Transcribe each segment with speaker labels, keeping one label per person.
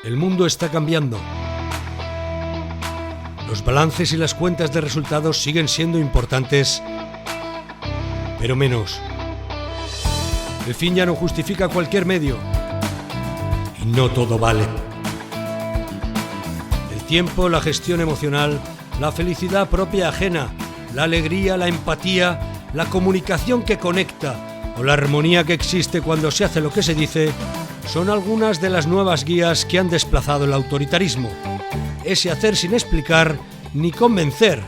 Speaker 1: El mundo está cambiando. Los balances y las cuentas de resultados siguen siendo importantes, pero menos. El fin ya no justifica cualquier medio. Y no todo vale. El tiempo, la gestión emocional, la felicidad propia ajena, la alegría, la empatía, la comunicación que conecta o la armonía que existe cuando se hace lo que se dice, son algunas de las nuevas guías que han desplazado el autoritarismo. Ese hacer sin explicar ni convencer,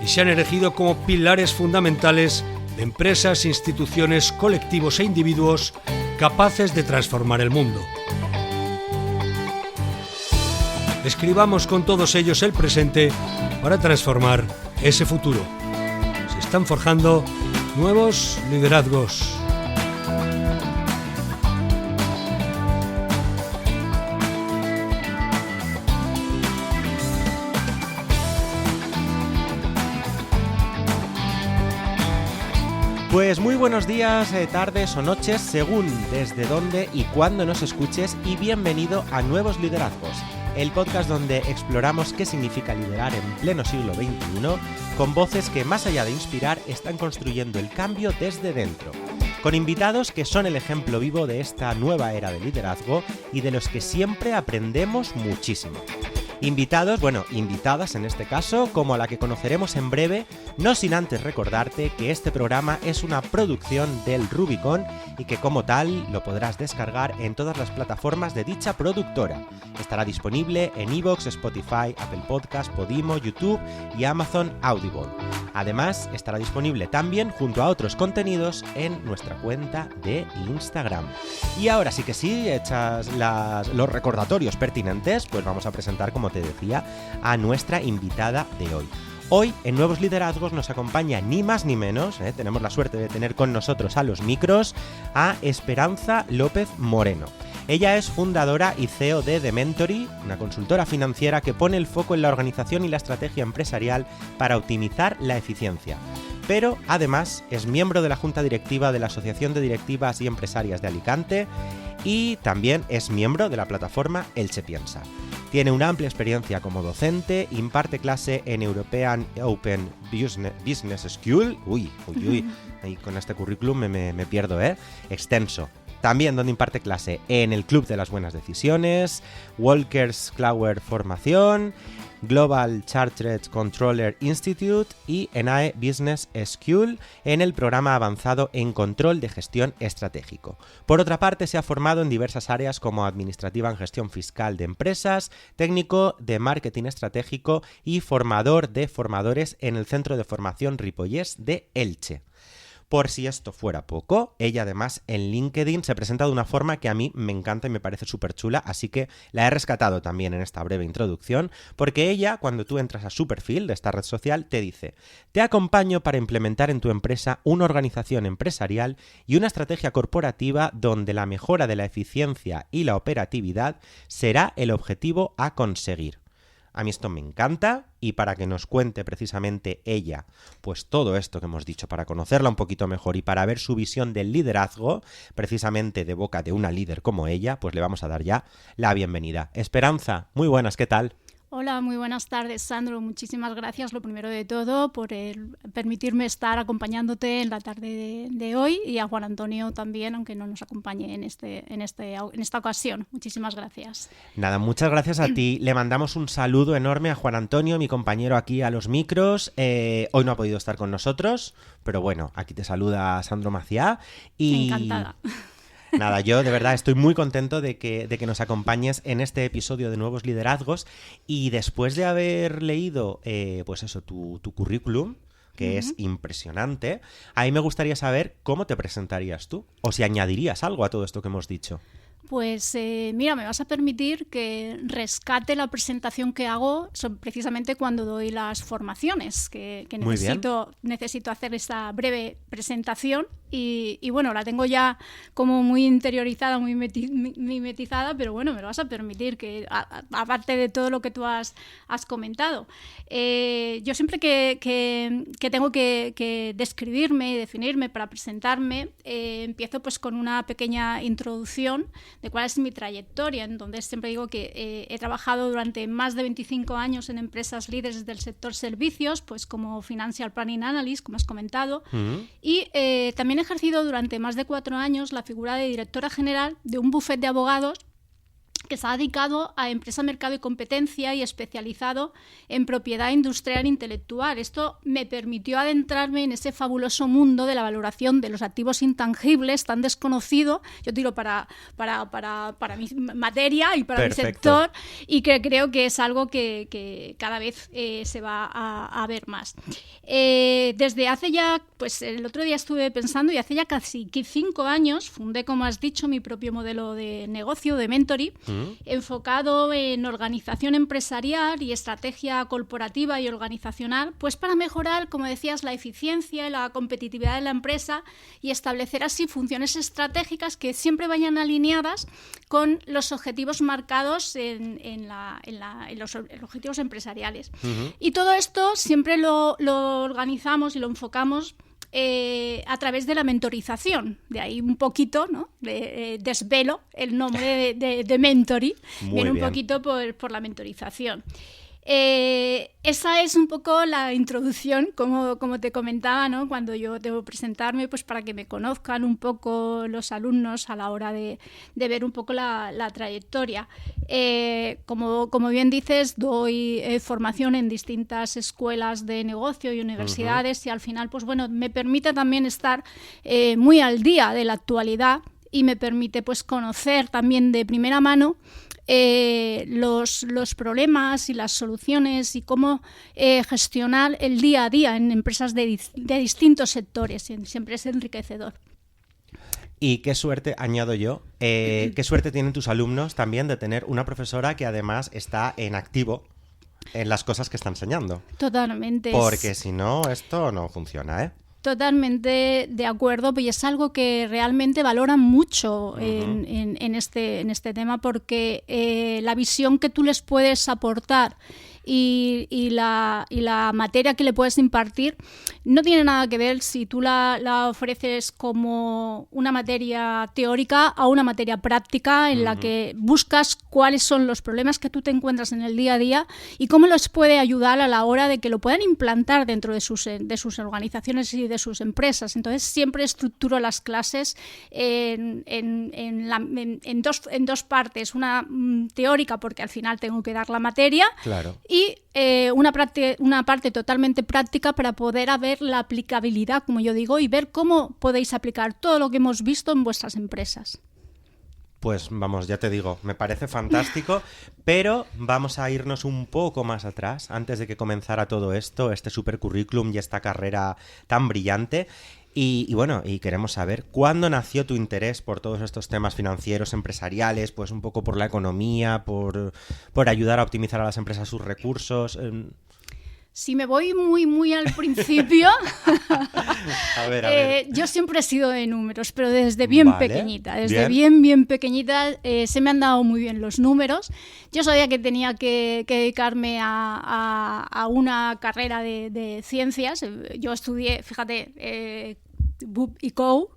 Speaker 1: y se han erigido como pilares fundamentales de empresas, instituciones, colectivos e individuos capaces de transformar el mundo. Escribamos con todos ellos el presente para transformar ese futuro. Se están forjando nuevos liderazgos.
Speaker 2: Pues muy buenos días, tardes o noches, según desde dónde y cuándo nos escuches, y bienvenido a Nuevos Liderazgos, el podcast donde exploramos qué significa liderar en pleno siglo XXI, con voces que más allá de inspirar están construyendo el cambio desde dentro, con invitados que son el ejemplo vivo de esta nueva era de liderazgo y de los que siempre aprendemos muchísimo. Invitadas en este caso, como a la que conoceremos en breve, no sin antes recordarte que este programa es una producción del Rubicon y que como tal lo podrás descargar en todas las plataformas de dicha productora. Estará disponible en iVoox, Spotify, Apple Podcast, Podimo, YouTube y Amazon Audible. Además, estará disponible también junto a otros contenidos en nuestra cuenta de Instagram. Y ahora sí que sí, hechas los recordatorios pertinentes, pues vamos a presentar, como te decía, a nuestra invitada de hoy. Hoy, en Nuevos Liderazgos, nos acompaña ni más ni menos, tenemos la suerte de tener con nosotros a los micros, a Esperanza López Moreno. Ella es fundadora y CEO de The Mentory, una consultora financiera que pone el foco en la organización y la estrategia empresarial para optimizar la eficiencia. Pero, además, es miembro de la Junta Directiva de la Asociación de Directivas y Empresarias de Alicante y también es miembro de la plataforma Elche Piensa. Tiene una amplia experiencia como docente, imparte clase en European Open Business School. Uy, ahí con este currículum me pierdo, extenso. También donde imparte clase en el Club de las Buenas Decisiones, Walker's Clower Formación, Global Chartered Controller Institute y ENAE Business School en el programa avanzado en control de gestión estratégico. Por otra parte, se ha formado en diversas áreas como administrativa en gestión fiscal de empresas, técnico de marketing estratégico y formador de formadores en el Centro de Formación Ripollès de Elche. Por si esto fuera poco, ella además en LinkedIn se presenta de una forma que a mí me encanta y me parece súper chula, así que la he rescatado también en esta breve introducción, porque ella, cuando tú entras a su perfil de esta red social, te dice: te acompaño para implementar en tu empresa una organización empresarial y una estrategia corporativa donde la mejora de la eficiencia y la operatividad será el objetivo a conseguir. A mí esto me encanta, y para que nos cuente precisamente ella, pues todo esto que hemos dicho, para conocerla un poquito mejor y para ver su visión del liderazgo, precisamente de boca de una líder como ella, pues le vamos a dar ya la bienvenida. Esperanza, muy buenas, ¿qué tal?
Speaker 3: Hola, muy buenas tardes, Sandro. Muchísimas gracias, lo primero de todo, por permitirme estar acompañándote en la tarde de hoy, y a Juan Antonio también, aunque no nos acompañe en esta ocasión. Muchísimas gracias.
Speaker 2: Nada, muchas gracias a ti. Le mandamos un saludo enorme a Juan Antonio, mi compañero aquí a los micros. Hoy no ha podido estar con nosotros, pero bueno, aquí te saluda Sandro Maciá.
Speaker 3: Encantada.
Speaker 2: Nada, yo de verdad estoy muy contento de que nos acompañes en este episodio de Nuevos Liderazgos, y después de haber leído pues eso, tu currículum, que es impresionante, a mí me gustaría saber cómo te presentarías tú, o si añadirías algo a todo esto que hemos dicho.
Speaker 3: Pues mira, me vas a permitir que rescate la presentación que hago precisamente cuando doy las formaciones, que necesito hacer esta breve presentación y bueno, la tengo ya como muy interiorizada, muy mimetizada, pero bueno, me lo vas a permitir, que aparte de todo lo que tú has comentado. Yo siempre que tengo que describirme y definirme para presentarme, empiezo pues con una pequeña introducción de cuál es mi trayectoria, en donde siempre digo que he trabajado durante más de 25 años en empresas líderes del sector servicios, pues como Financial Planning Analyst, como has comentado, y también he ejercido durante más de 4 años la figura de directora general de un bufete de abogados que se ha dedicado a empresa, mercado y competencia y especializado en propiedad industrial e intelectual. Esto me permitió adentrarme en ese fabuloso mundo de la valoración de los activos intangibles tan desconocido, yo digo, para mi materia y para
Speaker 2: Perfecto.
Speaker 3: mi sector, y que creo que es algo que cada vez se va a ver más. Desde hace ya, pues el otro día estuve pensando, y hace ya casi 5 años fundé, como has dicho, mi propio modelo de negocio, de mentoring, enfocado en organización empresarial y estrategia corporativa y organizacional, pues para mejorar, como decías, la eficiencia y la competitividad de la empresa y establecer así funciones estratégicas que siempre vayan alineadas con los objetivos marcados en los objetivos empresariales. Y todo esto siempre lo organizamos y lo enfocamos a través de la mentorización. De ahí un poquito, ¿no? Desvelo el nombre de mentoring. Viene un poquito por la mentorización. Esa es un poco la introducción, como te comentaba, ¿no? Cuando yo debo presentarme, pues para que me conozcan un poco los alumnos a la hora de ver un poco la trayectoria. Como bien dices, doy formación en distintas escuelas de negocio y universidades, y al final, pues bueno, me permite también estar muy al día de la actualidad, y me permite pues conocer también de primera mano los problemas y las soluciones y cómo gestionar el día a día en empresas de distintos sectores. Siempre es enriquecedor.
Speaker 2: Y qué suerte, añado yo, qué suerte tienen tus alumnos también de tener una profesora que además está en activo en las cosas que está enseñando.
Speaker 3: Totalmente.
Speaker 2: Porque si no, esto no funciona, ¿eh?
Speaker 3: Totalmente de acuerdo, pues es algo que realmente valoran mucho en este tema, porque la visión que tú les puedes aportar y la materia que le puedes impartir no tiene nada que ver si tú la ofreces como una materia teórica o una materia práctica en la que buscas cuáles son los problemas que tú te encuentras en el día a día y cómo les puede ayudar a la hora de que lo puedan implantar dentro de sus organizaciones y de sus empresas. Entonces siempre estructuro las clases en dos partes, una teórica, porque al final tengo que dar la materia,
Speaker 2: claro,
Speaker 3: y una parte totalmente práctica para poder ver la aplicabilidad, como yo digo, y ver cómo podéis aplicar todo lo que hemos visto en vuestras empresas.
Speaker 2: Pues vamos, ya te digo, me parece fantástico, pero vamos a irnos un poco más atrás, antes de que comenzara todo esto, este super currículum y esta carrera tan brillante. Y bueno, y queremos saber cuándo nació tu interés por todos estos temas financieros, empresariales, pues un poco por la economía, por ayudar a optimizar a las empresas sus recursos.
Speaker 3: Si me voy muy al principio,
Speaker 2: a ver.
Speaker 3: Yo siempre he sido de números, pero desde bien pequeñita, bien pequeñita se me han dado muy bien los números. Yo sabía que tenía que dedicarme a una carrera de ciencias. Yo estudié, fíjate, BUP y CO.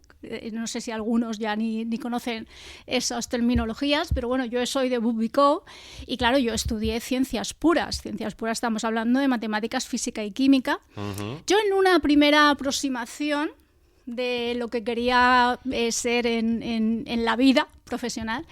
Speaker 3: No sé si algunos ya ni conocen esas terminologías, pero bueno, yo soy de BUP y claro, yo estudié ciencias puras. Ciencias puras, estamos hablando de matemáticas, física y química. Yo en una primera aproximación de lo que quería ser en la vida profesional,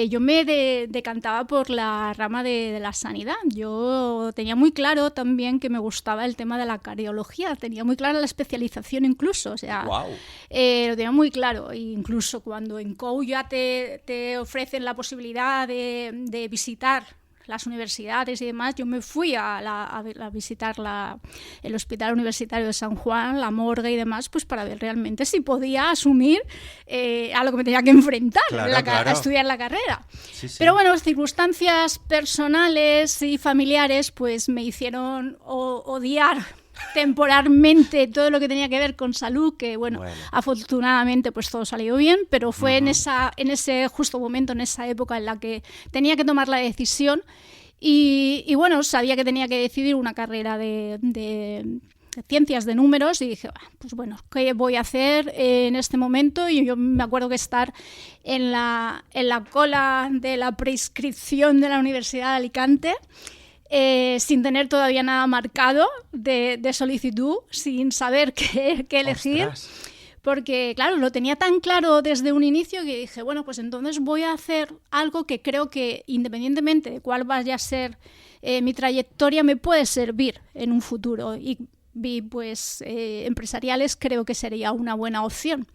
Speaker 3: yo me decantaba por la rama de la sanidad. Yo tenía muy claro también que me gustaba el tema de la cardiología, tenía muy clara la especialización incluso, o sea,
Speaker 2: wow.
Speaker 3: Lo tenía muy claro. Incluso cuando en COU ya te ofrecen la posibilidad de visitar las universidades y demás, yo me fui a visitar el Hospital Universitario de San Juan, la morgue y demás, pues para ver realmente si podía asumir a lo que me tenía que enfrentar, a estudiar la carrera.
Speaker 2: Sí, sí.
Speaker 3: Pero bueno, circunstancias personales y familiares pues me hicieron odiar temporalmente todo lo que tenía que ver con salud, que bueno, afortunadamente pues todo salió bien, pero fue en ese justo momento, en esa época en la que tenía que tomar la decisión y bueno, sabía que tenía que decidir una carrera de ciencias de números y dije, pues bueno, ¿qué voy a hacer en este momento? Y yo me acuerdo que estar en la cola de la prescripción de la Universidad de Alicante, sin tener todavía nada marcado de solicitud, sin saber qué elegir. ¡Ostras! Porque, claro, lo tenía tan claro desde un inicio que dije, bueno, pues entonces voy a hacer algo que creo que, independientemente de cuál vaya a ser mi trayectoria, me puede servir en un futuro. Y vi, pues, empresariales, creo que sería una buena opción.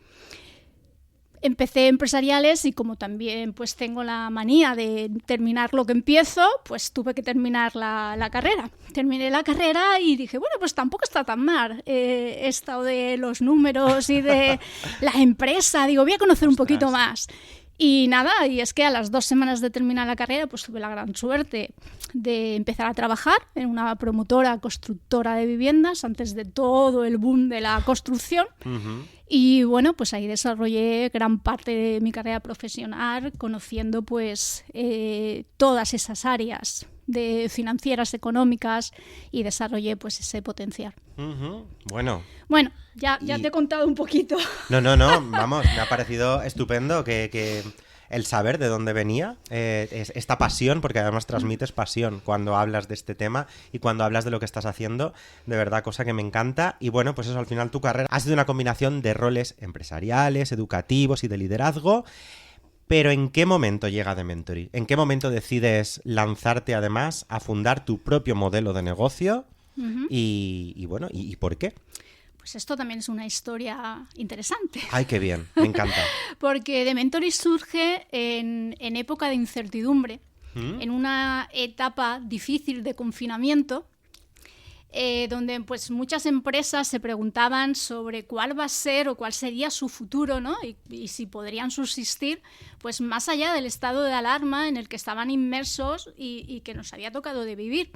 Speaker 3: Empecé empresariales y como también pues tengo la manía de terminar lo que empiezo, pues tuve que terminar la carrera. Terminé la carrera y dije, bueno, pues tampoco está tan mal esto de los números y de la empresa. Digo, voy a conocer un poquito más. Y nada, y es que a las 2 semanas de terminar la carrera, pues tuve la gran suerte de empezar a trabajar en una promotora constructora de viviendas antes de todo el boom de la construcción. Y bueno, pues ahí desarrollé gran parte de mi carrera profesional conociendo pues todas esas áreas de financieras, económicas y desarrollé pues ese potencial. Bueno, ya te he contado un poquito.
Speaker 2: No, vamos, me ha parecido estupendo que el saber de dónde venía, esta pasión, porque además transmites pasión cuando hablas de este tema y cuando hablas de lo que estás haciendo, de verdad, cosa que me encanta. Y bueno, pues eso, al final tu carrera ha sido una combinación de roles empresariales, educativos y de liderazgo. Pero ¿en qué momento llega Dementory? ¿En qué momento decides lanzarte además a fundar tu propio modelo de negocio? Y bueno, ¿y por qué?
Speaker 3: Pues esto también es una historia interesante.
Speaker 2: ¡Ay, qué bien! Me encanta.
Speaker 3: Porque Dementory surge en época de incertidumbre, en una etapa difícil de confinamiento, donde pues muchas empresas se preguntaban sobre cuál va a ser o cuál sería su futuro, ¿no? Y si podrían subsistir, pues más allá del estado de alarma en el que estaban inmersos y que nos había tocado de vivir.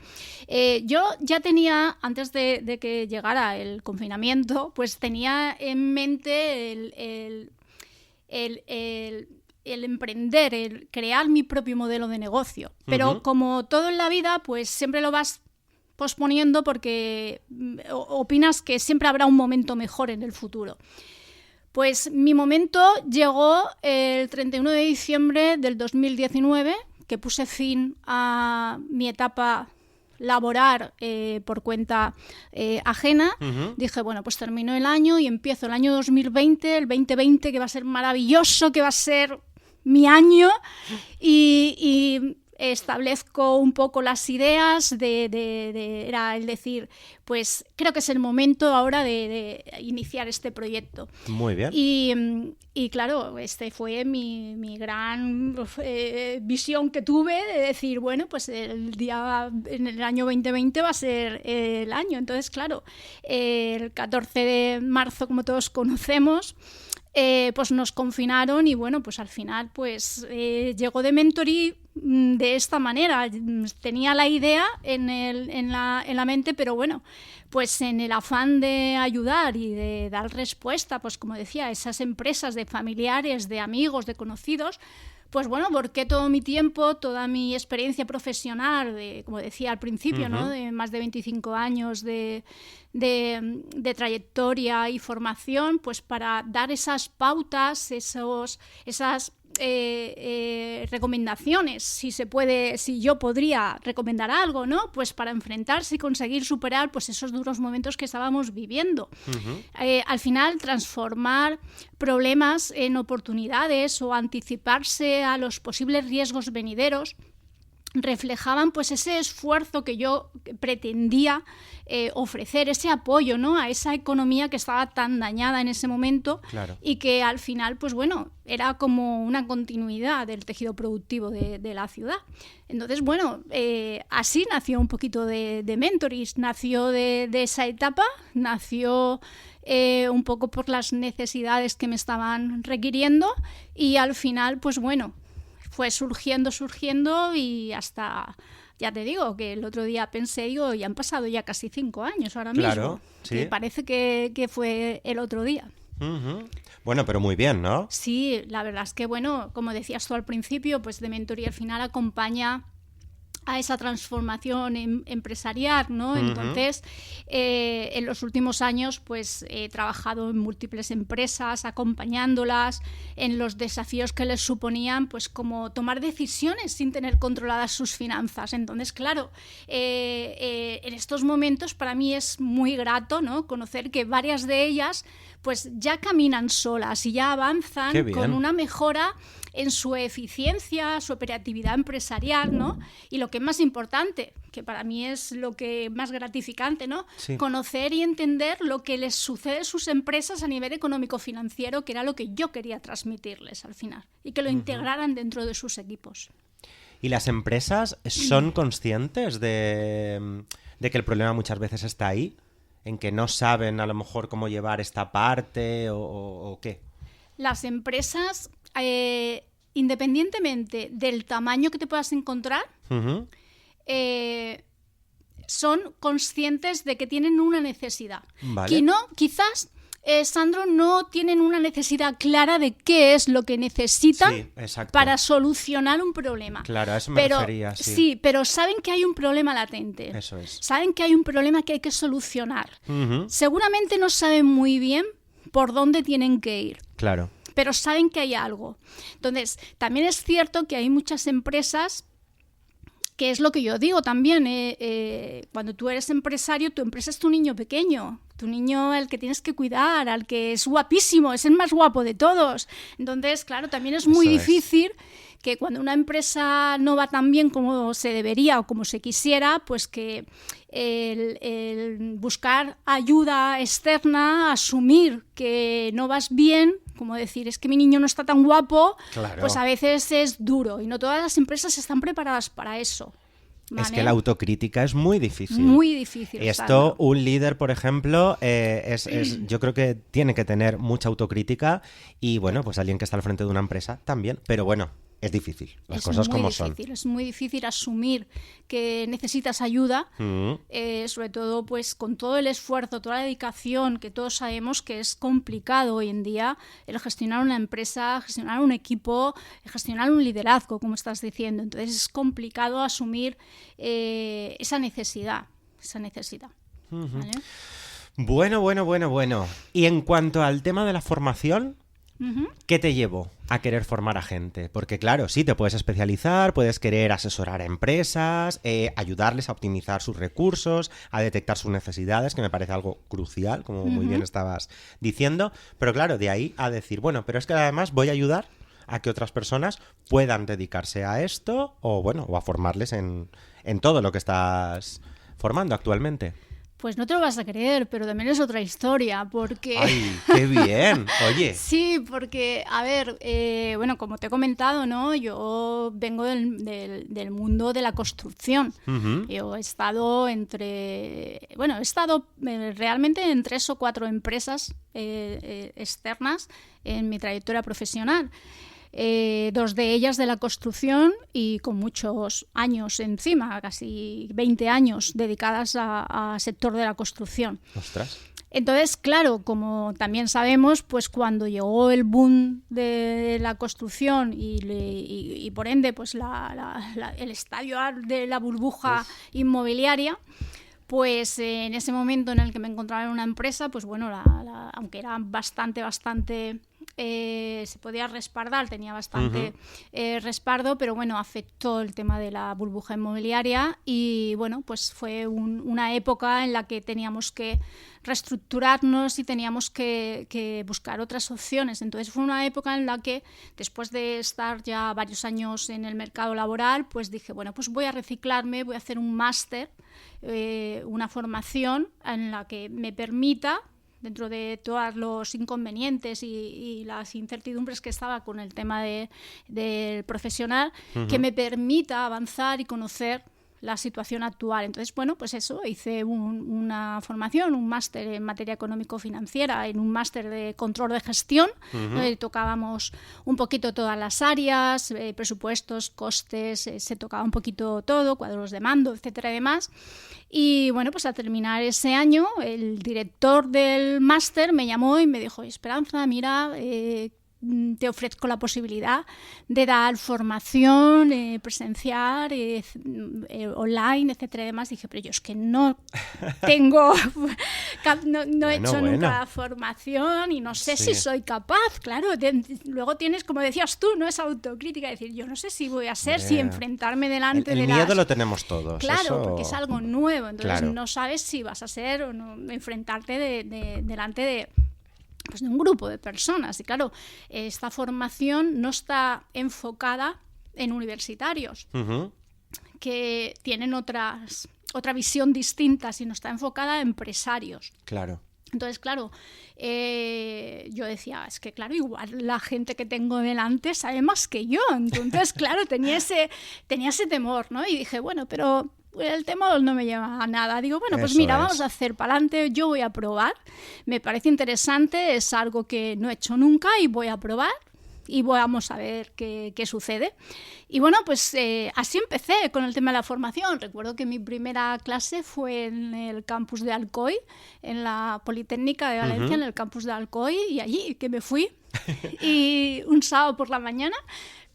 Speaker 3: Yo ya tenía, antes de que llegara el confinamiento, pues tenía en mente el emprender, el crear mi propio modelo de negocio. Pero como todo en la vida, pues siempre lo vas posponiendo porque opinas que siempre habrá un momento mejor en el futuro. Pues mi momento llegó el 31 de diciembre del 2019, que puse fin a mi etapa laboral por cuenta ajena. Dije, bueno, pues termino el año y empiezo el año 2020, el 2020 que va a ser maravilloso, que va a ser mi año y establezco un poco las ideas era el decir, pues creo que es el momento ahora de iniciar este proyecto.
Speaker 2: Muy bien.
Speaker 3: Y claro, este fue mi gran visión que tuve de decir, bueno, pues en el año 2020 va a ser el año. Entonces, claro, el 14 de marzo, como todos conocemos, pues nos confinaron y bueno, pues al final pues llegó Dementory de esta manera. Tenía la idea en la mente, pero bueno, pues en el afán de ayudar y de dar respuesta, pues como decía, a esas empresas de familiares, de amigos, de conocidos, pues bueno, porque todo mi tiempo, toda mi experiencia profesional, como decía al principio, ¿no? De más de 25 años de trayectoria y formación, pues para dar esas pautas, esas recomendaciones, si yo podría recomendar algo, ¿no? Pues para enfrentarse y conseguir superar pues esos duros momentos que estábamos viviendo. Al final, transformar problemas en oportunidades o anticiparse a los posibles riesgos venideros reflejaban pues ese esfuerzo que yo pretendía ofrecer, ese apoyo, ¿no? A esa economía que estaba tan dañada en ese momento. Claro. Y que al final pues bueno, era como una continuidad del tejido productivo de la ciudad. Entonces bueno, así nació un poquito de Dementory, nació de esa etapa, nació un poco por las necesidades que me estaban requiriendo y al final pues bueno, fue surgiendo y hasta ya te digo que el otro día pensé, digo, ya han pasado ya casi 5 años ahora mismo.
Speaker 2: Claro, sí.
Speaker 3: Que parece que fue el otro día.
Speaker 2: Uh-huh. Bueno, pero muy bien, ¿no?
Speaker 3: Sí, la verdad es que, bueno, como decías tú al principio, pues de mentoría al final acompaña a esa transformación empresarial, ¿no? Entonces, en los últimos años, pues he trabajado en múltiples empresas, acompañándolas en los desafíos que les suponían, pues como tomar decisiones sin tener controladas sus finanzas. Entonces, claro, en estos momentos para mí es muy grato, ¿no? Conocer que varias de ellas, pues ya caminan solas y ya avanzan con una mejora en su eficiencia, su operatividad empresarial, ¿no? Y lo que es más importante, que para mí es lo que más gratificante, ¿no?
Speaker 2: Sí.
Speaker 3: Conocer y entender lo que les sucede a sus empresas a nivel económico-financiero, que era lo que yo quería transmitirles al final, y que lo integraran dentro de sus equipos.
Speaker 2: ¿Y las empresas son conscientes de que el problema muchas veces está ahí? ¿En que no saben a lo mejor cómo llevar esta parte o qué?
Speaker 3: Las empresas, independientemente del tamaño que te puedas encontrar, son conscientes de que tienen una necesidad.
Speaker 2: Vale.
Speaker 3: Y no, quizás, Sandro, no tienen una necesidad clara de qué es lo que necesitan para solucionar un problema.
Speaker 2: Claro, a eso me refería, sí.
Speaker 3: Sí, pero saben que hay un problema latente.
Speaker 2: Eso es.
Speaker 3: Saben que hay un problema que hay que solucionar. Seguramente no saben muy bien por dónde tienen que ir.
Speaker 2: Claro.
Speaker 3: Pero saben que hay algo. Entonces, también es cierto que hay muchas empresas, que es lo que yo digo también, cuando tú eres empresario, tu empresa es tu niño pequeño, tu niño al que tienes que cuidar, al que es guapísimo, es el más guapo de todos. Entonces, claro, también es muy difícil que cuando una empresa no va tan bien como se debería o como se quisiera, pues que el buscar ayuda externa, asumir que no vas bien, como decir, es que mi niño no está tan guapo, pues a veces es duro y no todas las empresas están preparadas para eso. ¿Vale?
Speaker 2: Es que la autocrítica es muy difícil.
Speaker 3: Muy difícil.
Speaker 2: Esto, un líder, por ejemplo, yo creo que tiene que tener mucha autocrítica y, bueno, pues alguien que está al frente de una empresa también, pero bueno, es difícil, las cosas como son.
Speaker 3: Es muy difícil asumir que necesitas ayuda, sobre todo pues con todo el esfuerzo, toda la dedicación, que todos sabemos que es complicado hoy en día el gestionar una empresa, gestionar un equipo, gestionar un liderazgo, como estás diciendo. Entonces es complicado asumir esa necesidad. ¿Vale?
Speaker 2: Bueno. Y en cuanto al tema de la formación, ¿qué te llevó a querer formar a gente? Porque claro, sí, te puedes especializar, puedes querer asesorar a empresas, ayudarles a optimizar sus recursos, a detectar sus necesidades, que me parece algo crucial, como muy bien estabas diciendo. Pero claro, de ahí a decir, bueno, pero es que además voy a ayudar a que otras personas puedan dedicarse a esto o a formarles en todo lo que estás formando actualmente.
Speaker 3: Pues no te lo vas a creer, pero también es otra historia, porque...
Speaker 2: ¡Ay, qué bien! Oye.
Speaker 3: Sí, porque, a ver, bueno, como te he comentado, ¿no? Yo vengo del mundo de la construcción. Yo he estado realmente en 3 o 4 empresas externas en mi trayectoria profesional. 2 de ellas de la construcción y con muchos años encima, casi 20 años dedicadas al sector de la construcción.
Speaker 2: ¡Ostras!
Speaker 3: Entonces, claro, como también sabemos, pues cuando llegó el boom de la construcción y por ende pues el estadio de la burbuja inmobiliaria, pues en ese momento en el que me encontraba en una empresa, pues bueno, aunque era bastante se podía respaldar, tenía bastante respaldo, pero bueno, afectó el tema de la burbuja inmobiliaria y bueno, pues fue una época en la que teníamos que reestructurarnos y teníamos que buscar otras opciones. Entonces fue una época en la que, después de estar ya varios años en el mercado laboral, pues dije, bueno, pues voy a reciclarme, voy a hacer un máster, una formación en la que me permita, dentro de todos los inconvenientes y las incertidumbres que estaba con el tema del profesional, que me permita avanzar y conocer la situación actual. Entonces, bueno, pues eso, hice una formación, un máster en materia económico-financiera, en un máster de control de gestión, donde tocábamos un poquito todas las áreas, presupuestos, costes, se tocaba un poquito todo, cuadros de mando, etcétera y demás. Y bueno, pues al terminar ese año, el director del máster me llamó y me dijo: Esperanza, mira, te ofrezco la posibilidad de dar formación presencial, online, etcétera y demás. Dije, pero yo es que no tengo, no he hecho nunca formación y no sé si soy capaz. Claro, luego tienes, como decías tú, no es autocrítica, decir, yo no sé si voy a ser, si enfrentarme delante de
Speaker 2: el miedo lo tenemos todos.
Speaker 3: Claro,
Speaker 2: eso...
Speaker 3: porque es algo nuevo, entonces no sabes si vas a ser o no, enfrentarte delante de un grupo de personas. Y claro, esta formación no está enfocada en universitarios, que tienen otra visión distinta, sino está enfocada en empresarios.
Speaker 2: Claro.
Speaker 3: Entonces, claro, yo decía, es que claro, igual la gente que tengo delante sabe más que yo. Entonces, claro, tenía ese temor, ¿no? Y dije, bueno, pero el temor no me lleva a nada. Digo, bueno, pues mira, vamos a hacer para adelante, yo voy a probar. Me parece interesante, es algo que no he hecho nunca y voy a probar. Y vamos a ver qué sucede. Y bueno, pues así empecé con el tema de la formación. Recuerdo que mi primera clase fue en el campus de Alcoy, en la Politécnica de Valencia, en el campus de Alcoy, y allí que me fui. Y un sábado por la mañana,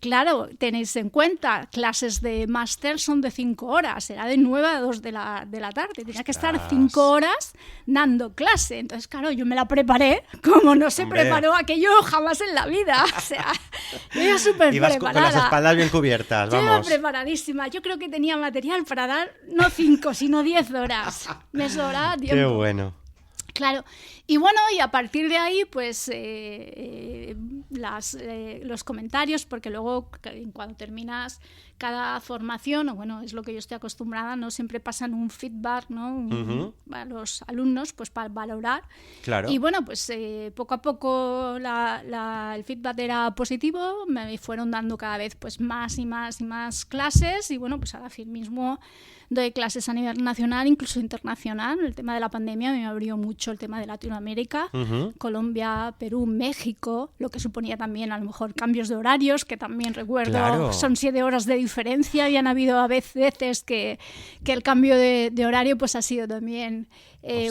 Speaker 3: claro, tenéis en cuenta, clases de máster son de 5 horas, era de 9 a 2 de la tarde, tenía que estar 5 horas dando clase. Entonces, claro, yo me la preparé como no se preparó aquello jamás en la vida. O sea, yo iba súper preparada.
Speaker 2: Ibas con las espaldas bien cubiertas, vamos.
Speaker 3: Yo iba preparadísima, yo creo que tenía material para dar no 5, sino 10 horas. Me sobraba tiempo.
Speaker 2: Qué bueno.
Speaker 3: Claro, y bueno, y a partir de ahí, pues los comentarios, porque luego cuando terminas cada formación, o bueno, es lo que yo estoy acostumbrada, no siempre pasan un feedback, ¿no? A los alumnos, pues para valorar.
Speaker 2: Claro.
Speaker 3: Y bueno, pues poco a poco el feedback era positivo, me fueron dando cada vez pues más y más y más clases, y bueno, pues ahora mismo doy clases a nivel nacional, incluso internacional. El tema de la pandemia me abrió mucho el tema de Latinoamérica, Colombia, Perú, México, lo que suponía también a lo mejor cambios de horarios, que también recuerdo, son 7 horas de diferencia, y han habido a veces que el cambio de horario pues ha sido también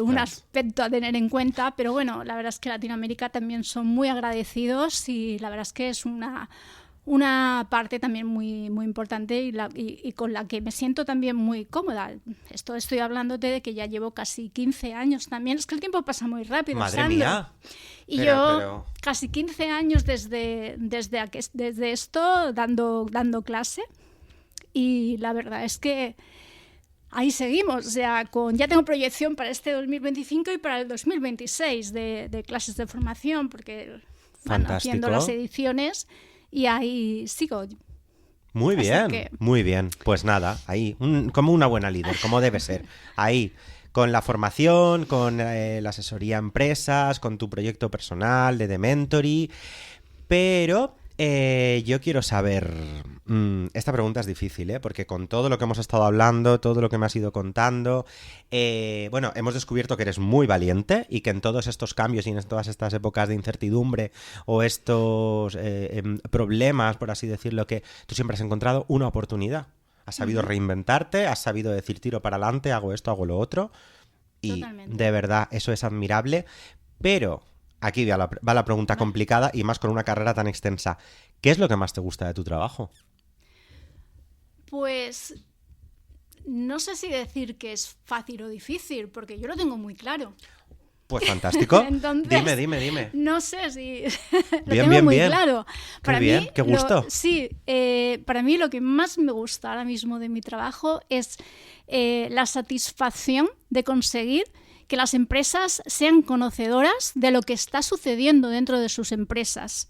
Speaker 3: un aspecto a tener en cuenta. Pero bueno, la verdad es que Latinoamérica también son muy agradecidos, y la verdad es que es una parte también muy, muy importante y con la que me siento también muy cómoda. Estoy hablándote de que ya llevo casi 15 años también. Es que el tiempo pasa muy rápido,
Speaker 2: ¡Madre
Speaker 3: Sandro.
Speaker 2: mía!
Speaker 3: Y yo casi 15 años desde esto dando clase, y la verdad es que ahí seguimos. O sea, ya tengo proyección para este 2025 y para el 2026 de clases de formación, porque van haciendo las ediciones. Y ahí sigo.
Speaker 2: Muy bien, muy bien. Pues nada, ahí, como una buena líder, como debe ser. Ahí, con la formación, con la asesoría a empresas, con tu proyecto personal de Mentory. Pero yo quiero saber... esta pregunta es difícil, porque con todo lo que hemos estado hablando, todo lo que me has ido contando, bueno, hemos descubierto que eres muy valiente, y que en todos estos cambios y en todas estas épocas de incertidumbre o estos problemas, por así decirlo, que tú siempre has encontrado una oportunidad. Has sabido reinventarte, has sabido decir tiro para adelante, hago esto, hago lo otro, y totalmente. De verdad, eso es admirable. Pero aquí va la pregunta complicada, y más con una carrera tan extensa. ¿Qué es lo que más te gusta de tu trabajo?
Speaker 3: Pues no sé si decir que es fácil o difícil, porque yo lo tengo muy claro.
Speaker 2: Pues fantástico.
Speaker 3: Entonces,
Speaker 2: dime.
Speaker 3: No sé si lo
Speaker 2: bien,
Speaker 3: tengo muy
Speaker 2: bien.
Speaker 3: Claro. Para
Speaker 2: qué bien,
Speaker 3: mí,
Speaker 2: qué gusto.
Speaker 3: Para mí lo que más me gusta ahora mismo de mi trabajo es la satisfacción de conseguir que las empresas sean conocedoras de lo que está sucediendo dentro de sus empresas.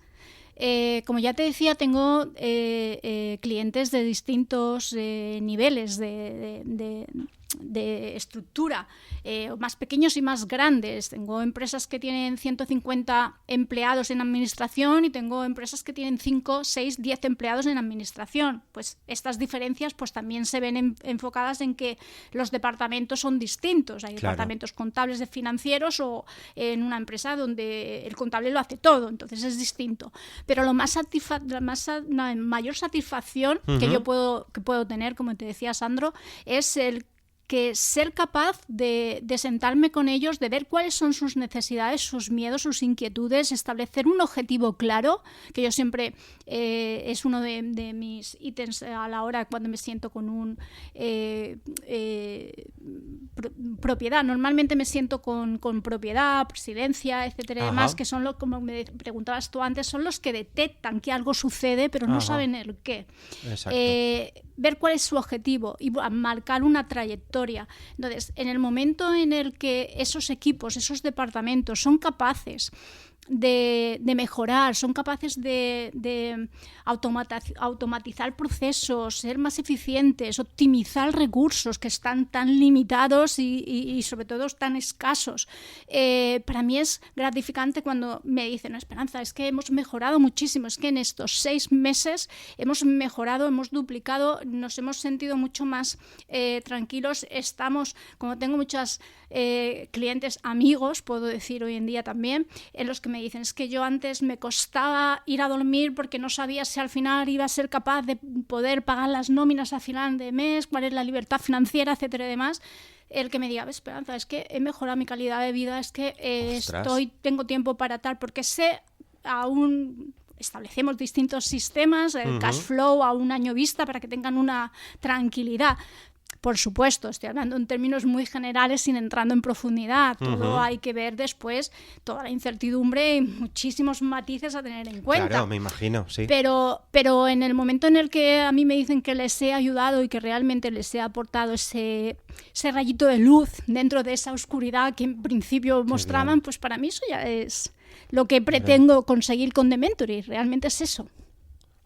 Speaker 3: Como ya te decía, tengo clientes de distintos niveles de estructura, más pequeños y más grandes. Tengo empresas que tienen 150 empleados en administración y tengo empresas que tienen 5, 6, 10 empleados en administración. Pues estas diferencias pues también se ven enfocadas en que los departamentos son distintos. Hay departamentos contables de financieros o en una empresa donde el contable lo hace todo, entonces es distinto. Pero la mayor satisfacción que yo puedo tener, como te decía Sandro, es el que ser capaz de sentarme con ellos, de ver cuáles son sus necesidades, sus miedos, sus inquietudes, establecer un objetivo claro, que yo siempre es uno de mis ítems a la hora cuando me siento con un propiedad. Normalmente me siento con propiedad, presidencia, etcétera, y demás, que son como me preguntabas tú antes, son los que detectan que algo sucede, pero no saben el qué. Ver cuál es su objetivo y marcar una trayectoria. Entonces, en el momento en el que esos equipos, esos departamentos son capaces de mejorar, son capaces de automatizar procesos, ser más eficientes, optimizar recursos que están tan limitados y sobre todo tan escasos. Para mí es gratificante cuando me dicen, no, Esperanza, es que hemos mejorado muchísimo, es que en estos 6 meses hemos mejorado, hemos duplicado, nos hemos sentido mucho más tranquilos. Estamos, como tengo muchos clientes amigos, puedo decir hoy en día también, en los que me dicen, es que yo antes me costaba ir a dormir porque no sabía si al final iba a ser capaz de poder pagar las nóminas a final de mes, cuál es la libertad financiera, etcétera y demás. El que me diga, Esperanza, es que he mejorado mi calidad de vida, es que tengo tiempo para tal, porque sé aún... Establecemos distintos sistemas, el cash flow a un año vista para que tengan una tranquilidad. Por supuesto, estoy hablando en términos muy generales sin entrando en profundidad. Todo hay que ver después, toda la incertidumbre y muchísimos matices a tener en cuenta.
Speaker 2: Claro, me imagino, sí.
Speaker 3: Pero en el momento en el que a mí me dicen que les he ayudado y que realmente les he aportado ese rayito de luz dentro de esa oscuridad que en principio mostraban, pues para mí eso ya es lo que pretendo conseguir con The Mentoring. Realmente es eso.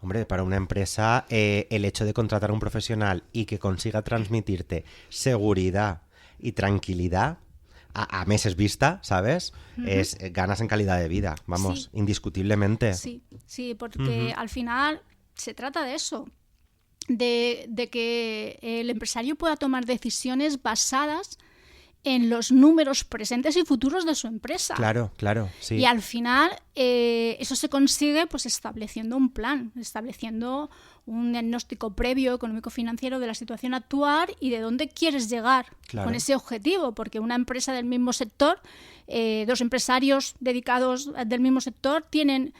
Speaker 2: Hombre, para una empresa el hecho de contratar a un profesional y que consiga transmitirte seguridad y tranquilidad a meses vista, ¿sabes? Ganas en calidad de vida, vamos, indiscutiblemente.
Speaker 3: Sí, porque al final se trata de eso, de que el empresario pueda tomar decisiones basadas en los números presentes y futuros de su empresa.
Speaker 2: Claro, sí.
Speaker 3: Y al final eso se consigue pues estableciendo un plan, estableciendo un diagnóstico previo económico-financiero de la situación actual y de dónde quieres llegar con ese objetivo, porque una empresa del mismo sector, 2 empresarios dedicados del mismo sector tienen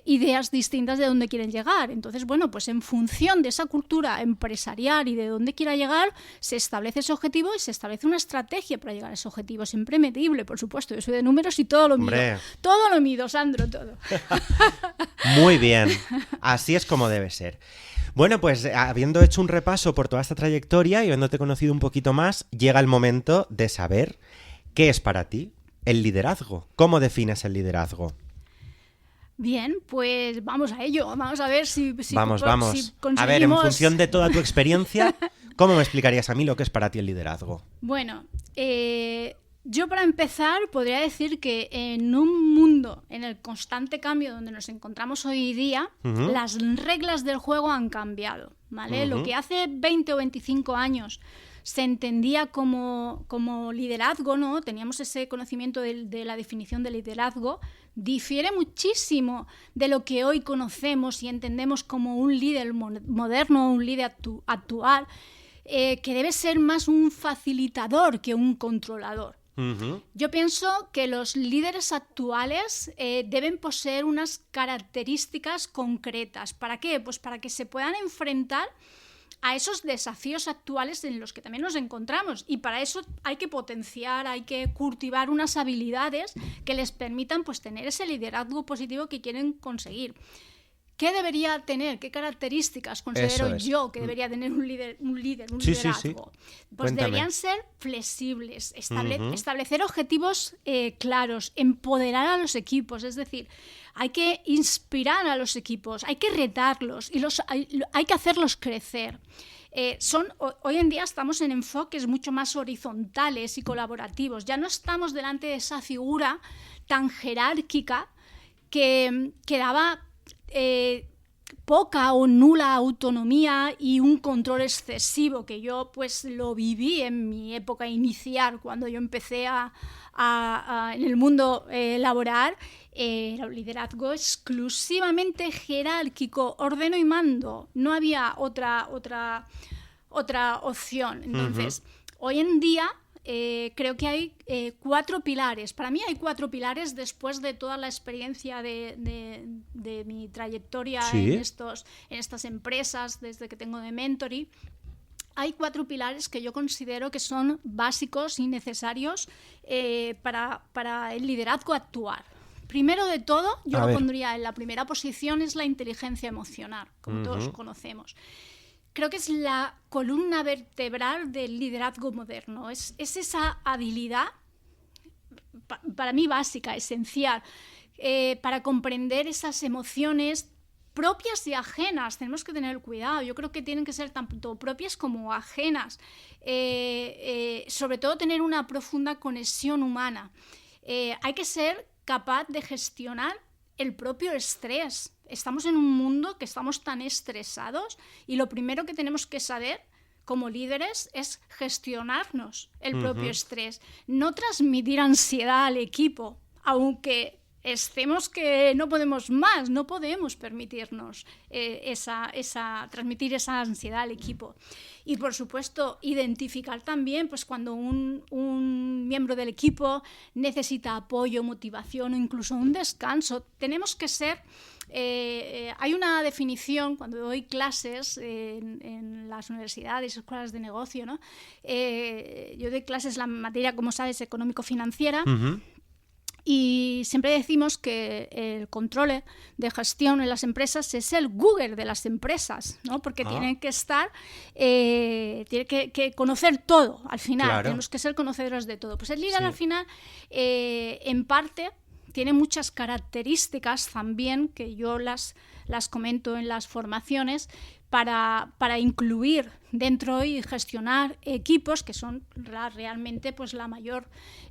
Speaker 3: ideas distintas de dónde quieren llegar. Entonces, bueno, pues en función de esa cultura empresarial y de dónde quiera llegar, se establece ese objetivo y se establece una estrategia para llegar a ese objetivo, siempre medible, por supuesto. Yo soy de números y todo lo mido. Todo lo mido, Sandro, todo.
Speaker 2: Muy bien, así es como debe ser. Bueno, pues habiendo hecho un repaso por toda esta trayectoria y habiéndote conocido un poquito más, llega el momento de saber qué es para ti el liderazgo. ¿Cómo defines el liderazgo?
Speaker 3: Bien, pues vamos a ello. Vamos a ver si
Speaker 2: vamos.
Speaker 3: Si conseguimos...
Speaker 2: A ver, en función de toda tu experiencia, ¿cómo me explicarías a mí lo que es para ti el liderazgo?
Speaker 3: Bueno, yo para empezar podría decir que en un mundo en el constante cambio donde nos encontramos hoy día, las reglas del juego han cambiado, ¿vale? Lo que hace 20 o 25 años se entendía como liderazgo, ¿no? Teníamos ese conocimiento de la definición de liderazgo, difiere muchísimo de lo que hoy conocemos y entendemos como un líder moderno, un líder actual, que debe ser más un facilitador que un controlador. Yo pienso que los líderes actuales deben poseer unas características concretas. ¿Para qué? Pues para que se puedan enfrentar a esos desafíos actuales en los que también nos encontramos, y para eso hay que potenciar, hay que cultivar unas habilidades que les permitan pues tener ese liderazgo positivo que quieren conseguir. ¿Qué debería tener? ¿Qué características considero yo que debería tener un liderazgo?
Speaker 2: Sí.
Speaker 3: Pues deberían ser flexibles, establecer objetivos claros, empoderar a los equipos, es decir, hay que inspirar a los equipos, hay que retarlos y hay que hacerlos crecer. Hoy en día estamos en enfoques mucho más horizontales y colaborativos. Ya no estamos delante de esa figura tan jerárquica que daba poca o nula autonomía y un control excesivo, que yo pues lo viví en mi época inicial, cuando yo empecé en el mundo laboral. Era un liderazgo exclusivamente jerárquico, ordeno y mando, no había otra opción. Entonces, hoy en día creo que hay 4 pilares. Para mí hay 4 pilares después de toda la experiencia de mi trayectoria en estas empresas, desde que tengo de mentoring. Hay 4 pilares que yo considero que son básicos y necesarios para el liderazgo actual. Primero de todo, yo lo pondría en la primera posición, es la inteligencia emocional, como todos conocemos. Creo que es la columna vertebral del liderazgo moderno. Es esa habilidad, para mí básica, esencial, para comprender esas emociones propias y ajenas. Tenemos que tener cuidado. Yo creo que tienen que ser tanto propias como ajenas. Sobre todo tener una profunda conexión humana. Hay que ser capaz de gestionar el propio estrés. Estamos en un mundo que estamos tan estresados y lo primero que tenemos que saber como líderes es gestionarnos el propio estrés. No transmitir ansiedad al equipo, aunque estemos que no podemos más, no podemos permitirnos transmitir esa ansiedad al equipo. Y por supuesto, identificar también pues, cuando un miembro del equipo necesita apoyo, motivación o incluso un descanso. Tenemos que ser... hay una definición cuando doy clases en las universidades, escuelas de negocio, ¿no? Yo doy clases, la materia, como sabes, económico-financiera. Y siempre decimos que el control de gestión en las empresas es el Google de las empresas, ¿no? Porque tienen que tiene que conocer todo al final. Claro. Tenemos que ser conocedores de todo. Pues el líder al final, en parte, tiene muchas características también que yo las comento en las formaciones para incluir dentro y gestionar equipos que son realmente pues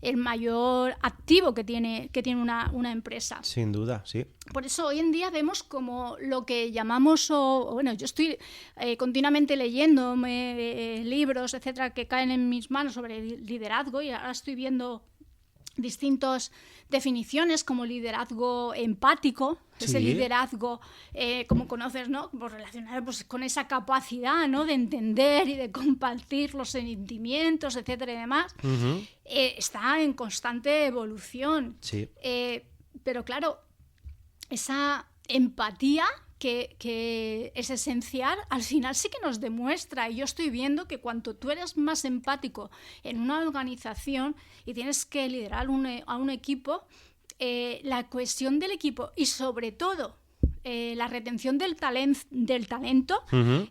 Speaker 3: el mayor activo que tiene una empresa.
Speaker 2: Sin duda, sí.
Speaker 3: Por eso hoy en día vemos como lo que llamamos, yo estoy continuamente leyendo libros, etcétera, que caen en mis manos sobre liderazgo, y ahora estoy viendo distintas definiciones como liderazgo empático, ese liderazgo, como conoces, ¿no? Pues relacionado pues, con esa capacidad, ¿no? De entender y de compartir los sentimientos, etcétera y demás. Está en constante evolución. Sí. Pero claro, esa empatía que es esencial, al final sí que nos demuestra, y yo estoy viendo que cuanto tú eres más empático en una organización y tienes que liderar a un equipo, la cohesión del equipo y sobre todo la retención del talento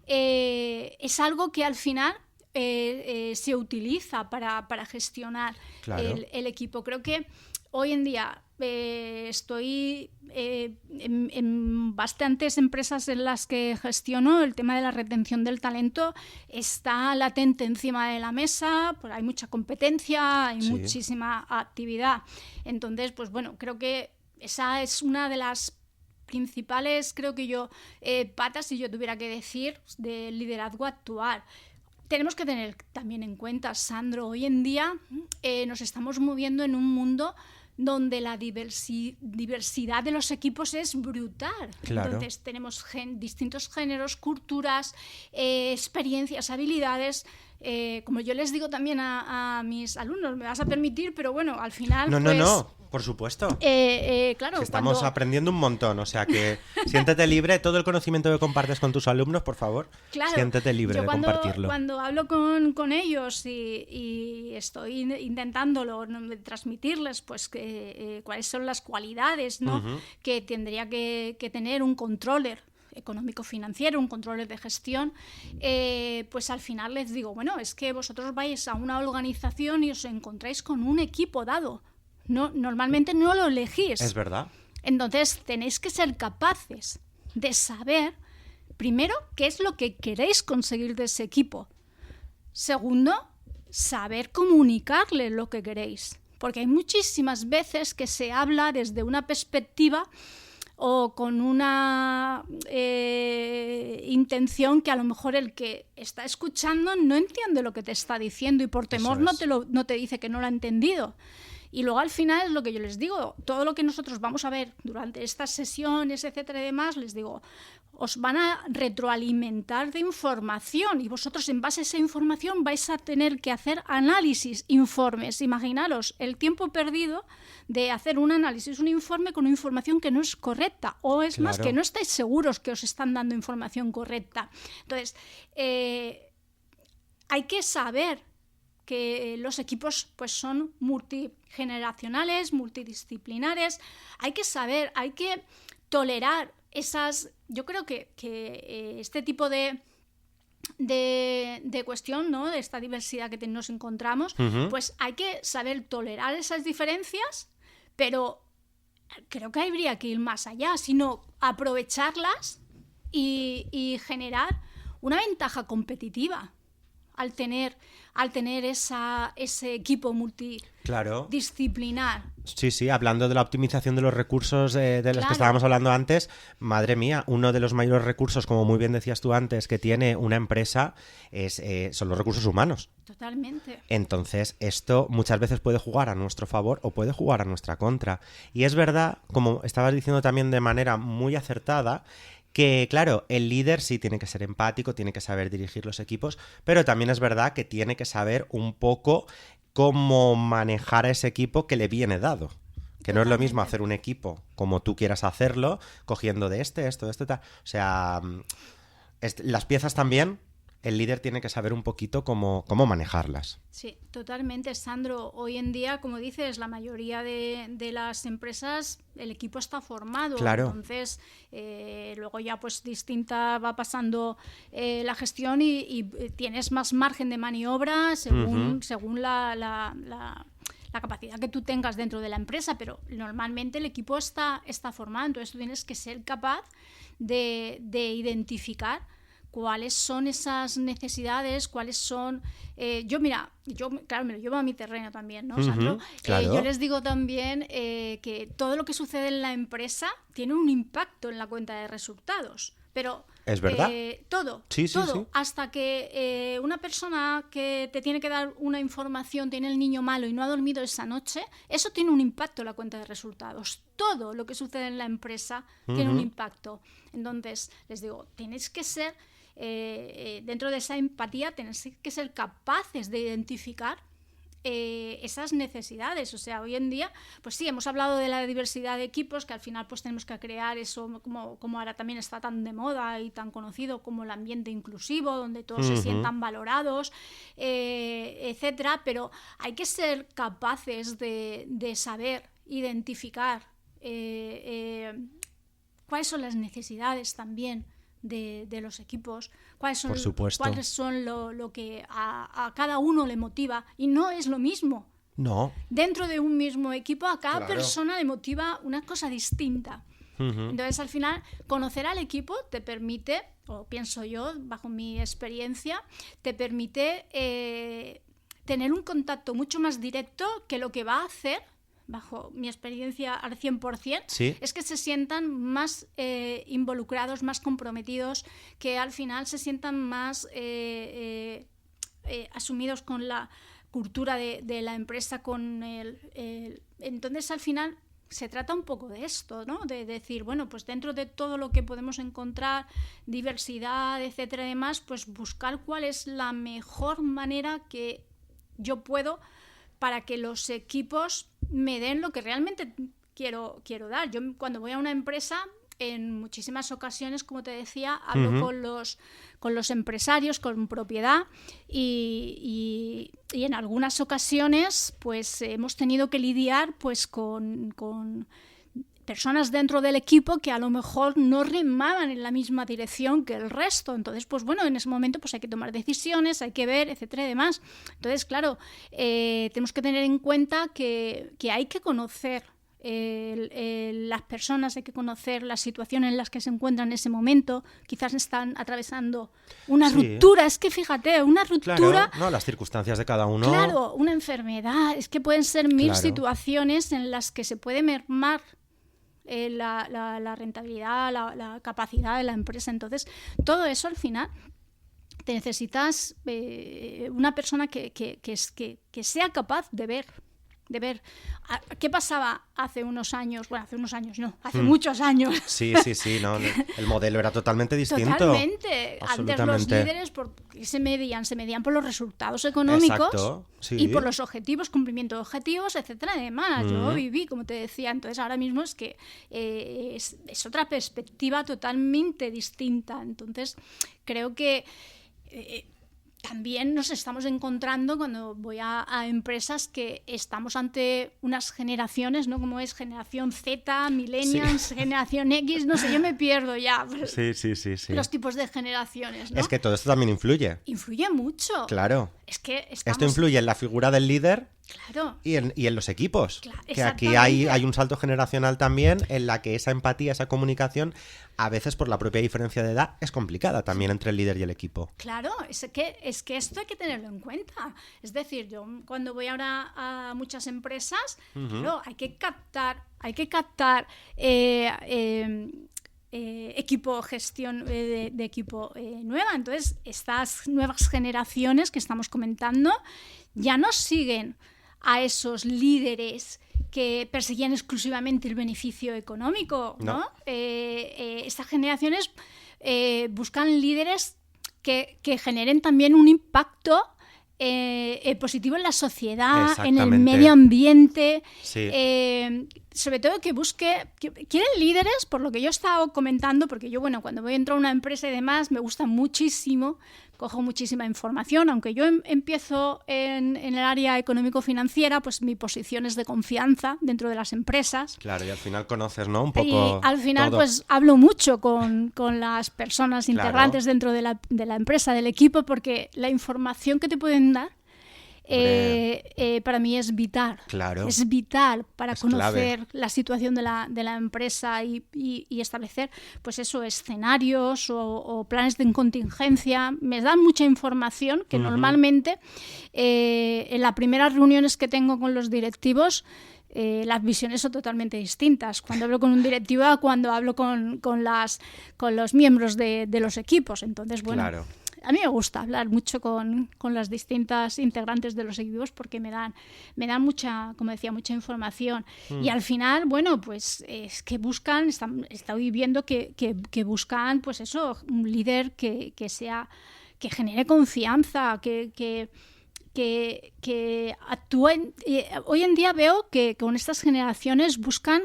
Speaker 3: es algo que al final se utiliza para gestionar el equipo. Creo que hoy en día estoy en bastantes empresas en las que gestiono, el tema de la retención del talento está latente encima de la mesa, pues hay mucha competencia, hay muchísima actividad. Entonces, pues bueno, creo que esa es una de las principales, creo que patas, si yo tuviera que decir, del liderazgo actual. Tenemos que tener también en cuenta, Sandro, hoy en día nos estamos moviendo en un mundo donde la diversidad de los equipos es brutal. Claro. Entonces tenemos distintos géneros, culturas, experiencias, habilidades. Como yo les digo también a mis alumnos, me vas a permitir, pero bueno, al final...
Speaker 2: No, por supuesto.
Speaker 3: Claro,
Speaker 2: estamos aprendiendo un montón, o sea que siéntete libre, todo el conocimiento que compartes con tus alumnos, por favor, siéntete libre de compartirlo.
Speaker 3: Cuando hablo con ellos y estoy intentándolo transmitirles, pues cuáles son las cualidades, ¿no? Que tendría que tener un controller económico-financiero, un control de gestión, pues al final les digo, bueno, es que vosotros vais a una organización y os encontráis con un equipo dado. No, normalmente no lo elegís.
Speaker 2: Es verdad.
Speaker 3: Entonces tenéis que ser capaces de saber primero, qué es lo que queréis conseguir de ese equipo. Segundo, saber comunicarle lo que queréis. Porque hay muchísimas veces que se habla desde una perspectiva o con una intención que a lo mejor el que está escuchando no entiende lo que te está diciendo y por temor no te dice que no lo ha entendido. Y luego al final es lo que yo les digo, todo lo que nosotros vamos a ver durante estas sesiones, etcétera y demás, les digo, os van a retroalimentar de información y vosotros en base a esa información vais a tener que hacer análisis, informes. Imaginaros el tiempo perdido de hacer un análisis, un informe con una información que no es correcta o es más que no estáis seguros que os están dando información correcta. Entonces, hay que saber que los equipos pues son multigeneracionales, multidisciplinares, hay que saber, hay que tolerar esas... Yo creo que este tipo de cuestión, ¿no? De esta diversidad que nos encontramos, pues hay que saber tolerar esas diferencias, pero creo que habría que ir más allá, sino aprovecharlas y generar una ventaja competitiva al tener ese equipo multidisciplinar.
Speaker 2: Sí, hablando de la optimización de los recursos de los que estábamos hablando antes, madre mía, uno de los mayores recursos, como muy bien decías tú antes, que tiene una empresa son los recursos humanos.
Speaker 3: Totalmente.
Speaker 2: Entonces, esto muchas veces puede jugar a nuestro favor o puede jugar a nuestra contra. Y es verdad, como estabas diciendo también de manera muy acertada, que claro, el líder sí tiene que ser empático, tiene que saber dirigir los equipos, pero también es verdad que tiene que saber un poco cómo manejar a ese equipo que le viene dado. Que no es lo mismo hacer un equipo como tú quieras hacerlo, cogiendo de esto, tal. O sea, las piezas también, el líder tiene que saber un poquito cómo manejarlas.
Speaker 3: Sí, totalmente, Sandro. Hoy en día, como dices, la mayoría de las empresas, el equipo está formado.
Speaker 2: Claro.
Speaker 3: Entonces, luego ya pues distinta va pasando la gestión y tienes más margen de maniobra según la capacidad que tú tengas dentro de la empresa, pero normalmente el equipo está formado. Entonces tú tienes que ser capaz de identificar cuáles son esas necesidades, cuáles son... yo me lo llevo a mi terreno también, ¿no, Sandro?
Speaker 2: Claro.
Speaker 3: Yo les digo también que todo lo que sucede en la empresa tiene un impacto en la cuenta de resultados. Pero
Speaker 2: ¿es verdad?
Speaker 3: Todo,
Speaker 2: sí.
Speaker 3: Hasta que una persona que te tiene que dar una información tiene el niño malo y no ha dormido esa noche, eso tiene un impacto en la cuenta de resultados. Todo lo que sucede en la empresa tiene un impacto. Entonces, les digo, tenéis que ser... dentro de esa empatía tenéis que ser capaces de identificar esas necesidades. O sea, hoy en día, pues sí, hemos hablado de la diversidad de equipos, que al final pues tenemos que crear eso, como ahora también está tan de moda y tan conocido como el ambiente inclusivo, donde todos se sientan valorados, etcétera, pero hay que ser capaces de saber identificar cuáles son las necesidades también de los equipos, cuáles son lo que a cada uno le motiva, y no es lo mismo.
Speaker 2: No.
Speaker 3: Dentro de un mismo equipo a cada persona le motiva una cosa distinta. Entonces, al final, conocer al equipo te permite, o pienso yo, bajo mi experiencia, te permite tener un contacto mucho más directo que lo que va a hacer, bajo mi experiencia al 100%, es que se sientan más involucrados, más comprometidos, que al final se sientan más asumidos con la cultura de la empresa, con entonces al final se trata un poco de esto, ¿no? De decir, bueno, pues dentro de todo lo que podemos encontrar, diversidad, etcétera y demás, pues buscar cuál es la mejor manera que yo puedo para que los equipos me den lo que realmente quiero dar. Yo cuando voy a una empresa, en muchísimas ocasiones, como te decía, hablo con los empresarios, con propiedad, y en algunas ocasiones pues hemos tenido que lidiar pues con personas dentro del equipo que a lo mejor no remaban en la misma dirección que el resto. Entonces, pues bueno, en ese momento pues hay que tomar decisiones, hay que ver, etcétera y demás. Entonces, claro, tenemos que tener en cuenta que hay que conocer las personas, hay que conocer la situación en la que se encuentran en ese momento. Quizás están atravesando una ruptura. Es que fíjate, una ruptura...
Speaker 2: Claro, no, las circunstancias de cada uno...
Speaker 3: Claro, una enfermedad. Es que pueden ser mil situaciones en las que se puede mermar la rentabilidad, la capacidad de la empresa. Entonces, todo eso al final... te necesitas una persona que sea capaz de ver. ¿Qué pasaba hace unos años? Bueno, hace unos años no, hace muchos años.
Speaker 2: Sí, no, el modelo era totalmente distinto.
Speaker 3: Totalmente. Antes los líderes se medían por los resultados económicos.
Speaker 2: Exacto, sí.
Speaker 3: Y por los objetivos, cumplimiento de objetivos, etcétera, y demás. Yo viví, como te decía, entonces ahora mismo es que es otra perspectiva totalmente distinta. Entonces creo que también nos estamos encontrando cuando voy a empresas que estamos ante unas generaciones, ¿no? Como es generación Z, millennials, generación X, no sé, yo me pierdo ya.
Speaker 2: Sí.
Speaker 3: Los tipos de generaciones, ¿no?
Speaker 2: Es que todo esto también influye.
Speaker 3: Influye mucho.
Speaker 2: Claro.
Speaker 3: Es que
Speaker 2: esto influye en la figura del líder.
Speaker 3: Claro.
Speaker 2: Y en los equipos.
Speaker 3: Claro,
Speaker 2: que aquí hay un salto generacional también en la que esa empatía, esa comunicación, a veces por la propia diferencia de edad, es complicada también entre el líder y el equipo.
Speaker 3: Claro, es que esto hay que tenerlo en cuenta. Es decir, yo cuando voy ahora a muchas empresas, claro, hay que captar gestión de equipo nueva. Entonces, estas nuevas generaciones que estamos comentando ya no siguen a esos líderes que perseguían exclusivamente el beneficio económico, ¿no? Estas generaciones buscan líderes que generen también un impacto positivo en la sociedad, en el medio ambiente, sobre todo que quieren líderes, por lo que yo he estado comentando, porque yo, bueno, cuando voy a entrar a una empresa y demás, me gusta muchísimo, cojo muchísima información, aunque yo empiezo en el área económico-financiera, pues mi posición es de confianza dentro de las empresas.
Speaker 2: Claro, y al final conoces, ¿no? Un poco
Speaker 3: y al final,
Speaker 2: todo.
Speaker 3: pues hablo mucho con las personas integrantes dentro de la empresa, del equipo, porque la información que te pueden dar para mí es vital.
Speaker 2: Claro.
Speaker 3: Es vital para conocer
Speaker 2: clave.
Speaker 3: la situación de la empresa y establecer, pues eso, escenarios o planes de contingencia. Me dan mucha información que normalmente en las primeras reuniones que tengo con los directivos, las visiones son totalmente distintas. Cuando hablo con un directivo a cuando hablo con los miembros de los equipos. Entonces, bueno...
Speaker 2: Claro.
Speaker 3: A mí me gusta hablar mucho con las distintas integrantes de los equipos porque me dan mucha, como decía, mucha información. Y al final, bueno, pues es que buscan, estoy viendo que buscan, pues eso, un líder que genere confianza, que actúen. Hoy en día veo que con estas generaciones buscan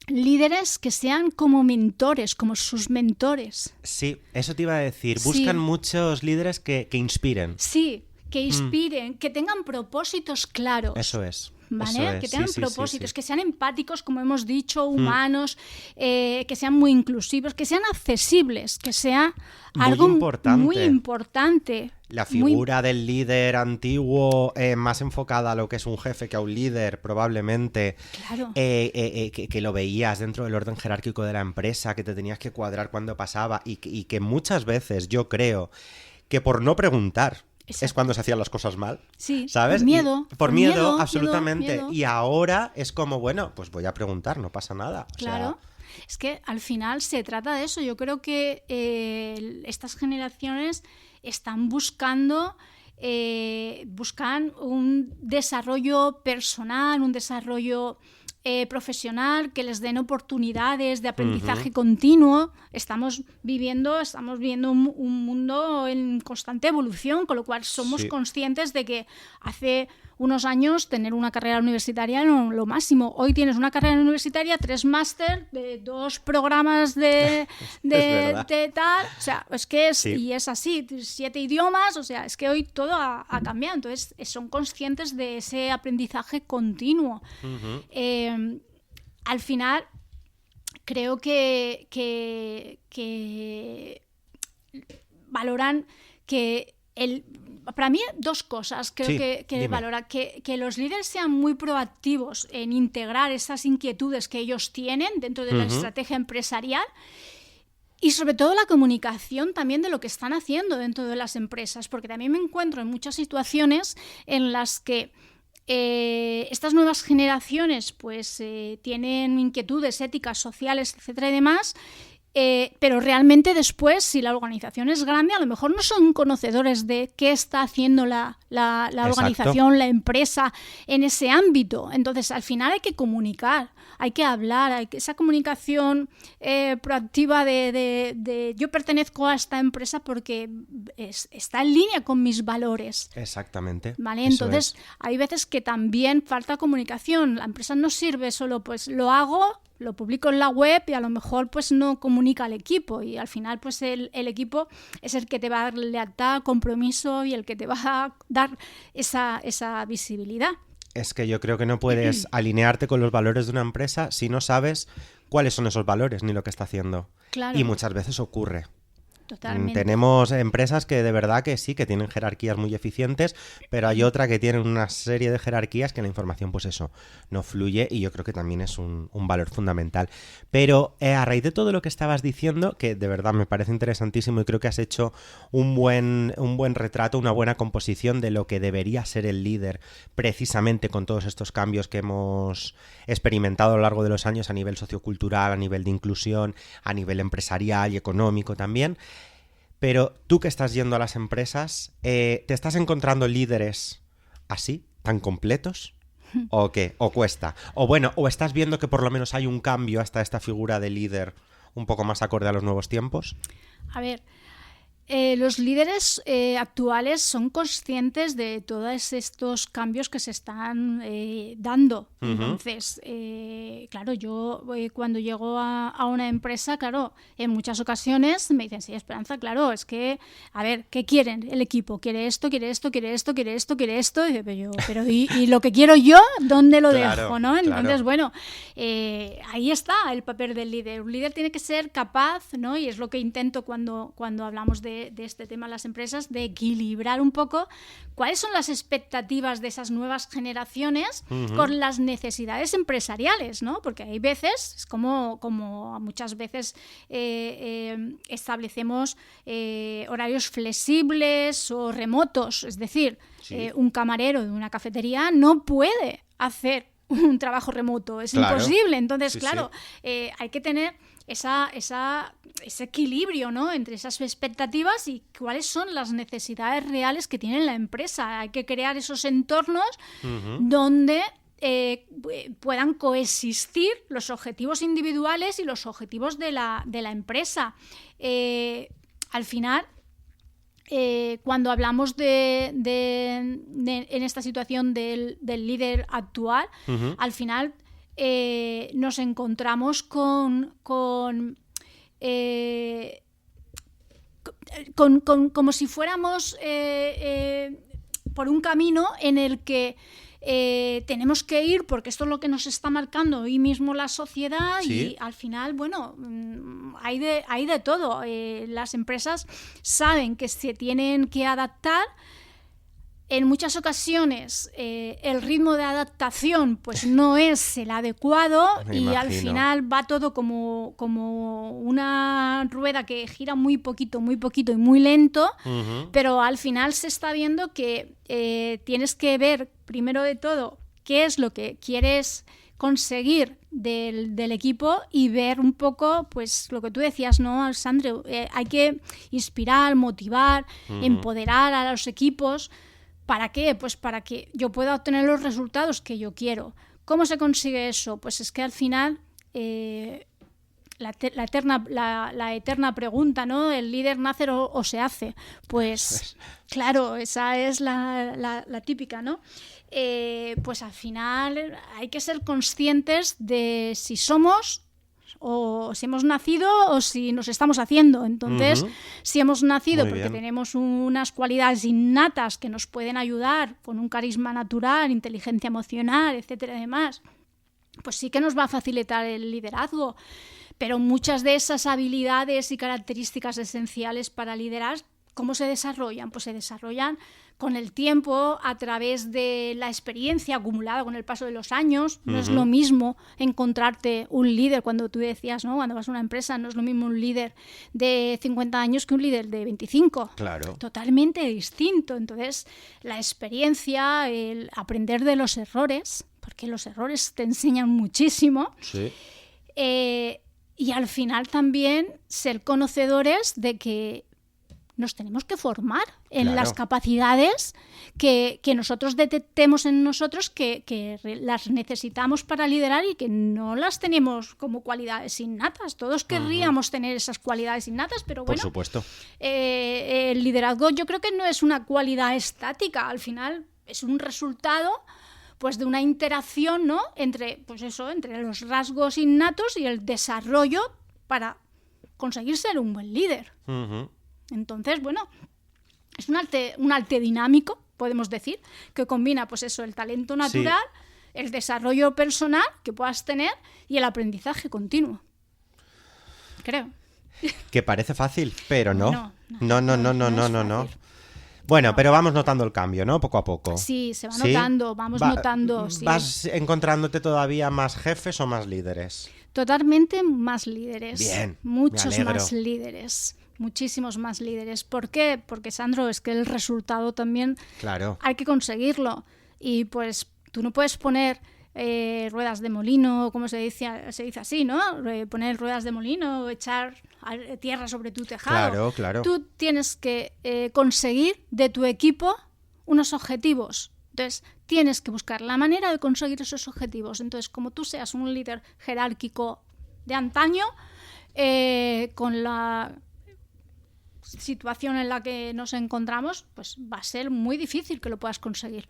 Speaker 3: líderes que sean como mentores, como sus mentores.
Speaker 2: Sí, eso te iba a decir. Buscan muchos líderes que inspiren.
Speaker 3: Sí, que inspiren, que tengan propósitos claros.
Speaker 2: Eso es.
Speaker 3: ¿Vale?
Speaker 2: Eso es.
Speaker 3: Que tengan propósitos,
Speaker 2: sí.
Speaker 3: Que sean empáticos, como hemos dicho, humanos, que sean muy inclusivos, que sean accesibles, que sea algo muy importante.
Speaker 2: La figura del líder antiguo, más enfocada a lo que es un jefe que a un líder, probablemente,
Speaker 3: claro.
Speaker 2: Que lo veías dentro del orden jerárquico de la empresa, que te tenías que cuadrar cuando pasaba y que muchas veces yo creo que por no preguntar es cuando se hacían las cosas mal,
Speaker 3: sí,
Speaker 2: ¿sabes?
Speaker 3: Por miedo,
Speaker 2: absolutamente.
Speaker 3: Miedo.
Speaker 2: Y ahora es como, bueno, pues voy a preguntar, no pasa nada.
Speaker 3: Claro. Es que al final se trata de eso. Yo creo que estas generaciones están buscan un desarrollo personal, un desarrollo profesional, que les den oportunidades de aprendizaje continuo. Estamos viviendo un mundo en constante evolución, con lo cual somos conscientes de que hace unos años tener una carrera universitaria era lo máximo. Hoy tienes una carrera universitaria, 3 máster, 2 programas de tal, o sea, es que y es así, 7 idiomas, o sea, es que hoy todo ha cambiado. Entonces son conscientes de ese aprendizaje continuo. Al final creo que valoran que para mí, dos cosas creo que valora. Que los líderes sean muy proactivos en integrar esas inquietudes que ellos tienen dentro de la estrategia empresarial. Y sobre todo la comunicación también de lo que están haciendo dentro de las empresas, porque también me encuentro en muchas situaciones en las que estas nuevas generaciones pues tienen inquietudes éticas, sociales, etcétera y demás, pero realmente después, si la organización es grande, a lo mejor no son conocedores de qué está haciendo la organización, la empresa en ese ámbito. Entonces, al final hay que comunicar, hay que hablar, esa comunicación proactiva de yo pertenezco a esta empresa porque está en línea con mis valores.
Speaker 2: Exactamente.
Speaker 3: ¿Vale? Entonces, hay veces que también falta comunicación. La empresa no sirve solo, pues lo hago, lo publico en la web y a lo mejor pues no comunica al equipo, y al final pues el equipo es el que te va a dar lealtad, compromiso y el que te va a dar esa visibilidad.
Speaker 2: Es que yo creo que no puedes alinearte con los valores de una empresa si no sabes cuáles son esos valores ni lo que está haciendo.
Speaker 3: Claro.
Speaker 2: Y muchas veces ocurre.
Speaker 3: Totalmente.
Speaker 2: Tenemos empresas que de verdad que sí, que tienen jerarquías muy eficientes, pero hay otra que tienen una serie de jerarquías que la información, pues eso, no fluye, y yo creo que también es un valor fundamental. Pero a raíz de todo lo que estabas diciendo, que de verdad me parece interesantísimo y creo que has hecho un buen retrato, una buena composición de lo que debería ser el líder, precisamente con todos estos cambios que hemos experimentado a lo largo de los años a nivel sociocultural, a nivel de inclusión, a nivel empresarial y económico también. Pero tú que estás yendo a las empresas, ¿te estás encontrando líderes así, tan completos? ¿O qué? ¿O cuesta? O bueno, ¿o estás viendo que por lo menos hay un cambio hasta esta figura de líder un poco más acorde a los nuevos tiempos?
Speaker 3: A ver, los líderes actuales son conscientes de todos estos cambios que se están dando. Entonces, claro, yo cuando llego a una empresa, claro, en muchas ocasiones me dicen, sí, Esperanza, claro, es que, a ver, ¿qué quieren el equipo? ¿Quiere esto, quiere esto, quiere esto, quiere esto, quiere esto? Y digo, pero ¿y lo que quiero yo, dónde lo dejo? ¿No? Entonces, bueno, ahí está el papel del líder. Un líder tiene que ser capaz, ¿no? Y es lo que intento cuando hablamos de este tema en las empresas, de equilibrar un poco cuáles son las expectativas de esas nuevas generaciones con las necesidades empresariales, ¿no? Porque hay veces, es como muchas veces establecemos horarios flexibles o remotos, es decir, un camarero de una cafetería no puede hacer un trabajo remoto, es imposible. Entonces, hay que tener ese equilibrio, ¿no?, entre esas expectativas y cuáles son las necesidades reales que tiene la empresa. Hay que crear esos entornos donde puedan coexistir los objetivos individuales y los objetivos de la empresa. Al final, cuando hablamos en esta situación del líder actual, al final nos encontramos como si fuéramos por un camino en el que tenemos que ir porque esto es lo que nos está marcando hoy mismo la sociedad. Y al final, bueno, hay de todo. Las empresas saben que se tienen que adaptar. En muchas ocasiones el ritmo de adaptación pues no es el adecuado y al final va todo como una rueda que gira muy poquito y muy lento, pero al final se está viendo que tienes que ver primero de todo qué es lo que quieres conseguir del equipo y ver un poco, pues lo que tú decías, ¿no, Sandro? Hay que inspirar, motivar, empoderar a los equipos. ¿Para qué? Pues para que yo pueda obtener los resultados que yo quiero. ¿Cómo se consigue eso? Pues es que al final la eterna pregunta, ¿no? ¿El líder nace o se hace? Pues claro, esa es la típica, ¿no? Pues al final hay que ser conscientes de si somos o si hemos nacido o si nos estamos haciendo. Entonces, si hemos nacido porque tenemos unas cualidades innatas que nos pueden ayudar con un carisma natural, inteligencia emocional, etcétera y demás, pues sí que nos va a facilitar el liderazgo. Pero muchas de esas habilidades y características esenciales para liderar ¿Cómo se desarrollan? Pues se desarrollan con el tiempo, a través de la experiencia acumulada con el paso de los años. No es lo mismo encontrarte un líder, cuando tú decías, ¿no? Cuando vas a una empresa, no es lo mismo un líder de 50 años que un líder de 25.
Speaker 2: Claro.
Speaker 3: Totalmente distinto. Entonces, la experiencia, el aprender de los errores, porque los errores te enseñan muchísimo.
Speaker 2: Sí.
Speaker 3: Y al final también ser conocedores de que nos tenemos que formar en las capacidades que nosotros detectemos en nosotros que las necesitamos para liderar y que no las tenemos como cualidades innatas. Todos querríamos tener esas cualidades innatas, pero bueno,
Speaker 2: por supuesto.
Speaker 3: El liderazgo yo creo que no es una cualidad estática, al final es un resultado pues de una interacción, ¿no? entre los rasgos innatos y el desarrollo para conseguir ser un buen líder. Entonces, bueno, es un arte dinámico, podemos decir, que combina pues eso, el talento natural, el desarrollo personal que puedas tener y el aprendizaje continuo. Creo.
Speaker 2: Que parece fácil, pero no. No.
Speaker 3: Fácil.
Speaker 2: Bueno, pero vamos notando el cambio, ¿no? Poco a poco.
Speaker 3: Sí, se va notando, vamos notando. Sí.
Speaker 2: ¿Vas encontrándote todavía más jefes o más líderes?
Speaker 3: Totalmente más líderes.
Speaker 2: Bien,
Speaker 3: muchos
Speaker 2: me alegro.
Speaker 3: más líderes. Muchísimos más líderes. ¿Por qué? Porque, Sandro, es que el resultado también hay que conseguirlo. Y pues tú no puedes poner ruedas de molino, como se dice así, ¿no? Poner ruedas de molino, echar tierra sobre tu tejado.
Speaker 2: Claro.
Speaker 3: Tú tienes que conseguir de tu equipo unos objetivos. Entonces, tienes que buscar la manera de conseguir esos objetivos. Entonces, como tú seas un líder jerárquico de antaño, con la situación en la que nos encontramos, pues va a ser muy difícil que lo puedas conseguir,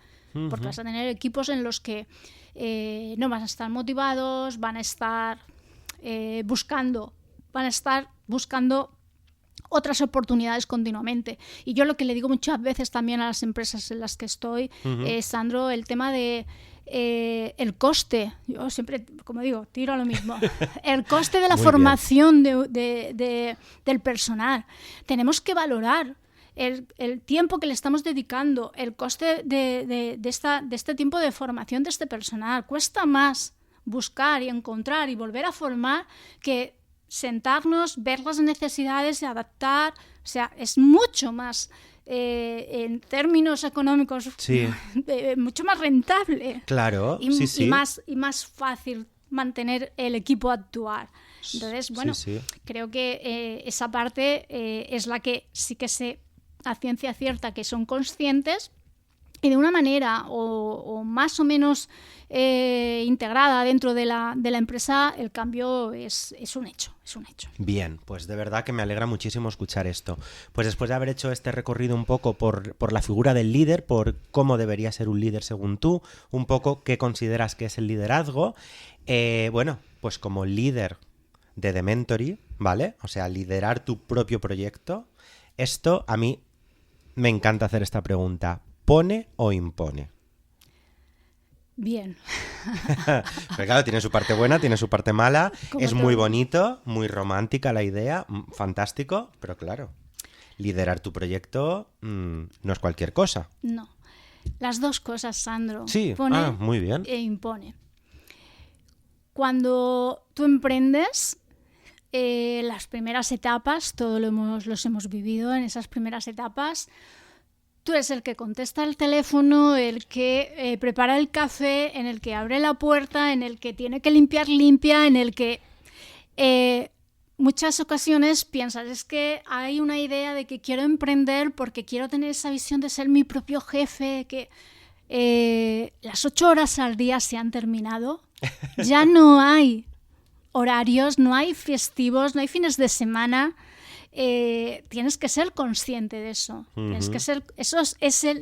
Speaker 3: porque vas a tener equipos en los que no van a estar motivados, van a estar buscando otras oportunidades continuamente. Y yo lo que le digo muchas veces también a las empresas en las que estoy, Sandro, el tema de el coste. Yo siempre, como digo, tiro a lo mismo. El coste de la formación del personal. Tenemos que valorar el tiempo que le estamos dedicando, el coste de este tiempo de formación de este personal. Cuesta más buscar y encontrar y volver a formar que sentarnos, ver las necesidades y adaptar. O sea, es mucho más, en términos económicos, mucho más rentable.
Speaker 2: Claro,
Speaker 3: y más fácil mantener el equipo a actuar. Entonces, bueno, creo que esa parte es la que sí que sé a ciencia cierta que son conscientes, y de una manera o más o menos integrada dentro de la empresa, el cambio es un hecho.
Speaker 2: Bien, pues de verdad que me alegra muchísimo escuchar esto. Pues después de haber hecho este recorrido un poco por la figura del líder, por cómo debería ser un líder según tú, un poco qué consideras que es el liderazgo, bueno, pues como líder de The Mentory, ¿vale? O sea, liderar tu propio proyecto, esto a mí me encanta hacer esta pregunta. ¿Pone o impone?
Speaker 3: Bien.
Speaker 2: Pero claro, tiene su parte buena, tiene su parte mala. Es muy bonito, muy romántica la idea, fantástico, pero claro, liderar tu proyecto no es cualquier cosa.
Speaker 3: No, las dos cosas, Sandro.
Speaker 2: Sí,
Speaker 3: pone
Speaker 2: muy bien.
Speaker 3: E impone. Cuando tú emprendes, las primeras etapas, todos los hemos vivido en esas primeras etapas. Tú eres el que contesta el teléfono, el que prepara el café, en el que abre la puerta, en el que tiene que limpia, en el que muchas ocasiones piensas, es que hay una idea de que quiero emprender porque quiero tener esa visión de ser mi propio jefe, que las 8 horas al día se han terminado, ya no hay horarios, no hay festivos, no hay fines de semana. Tienes que ser consciente de eso. Tienes que ser,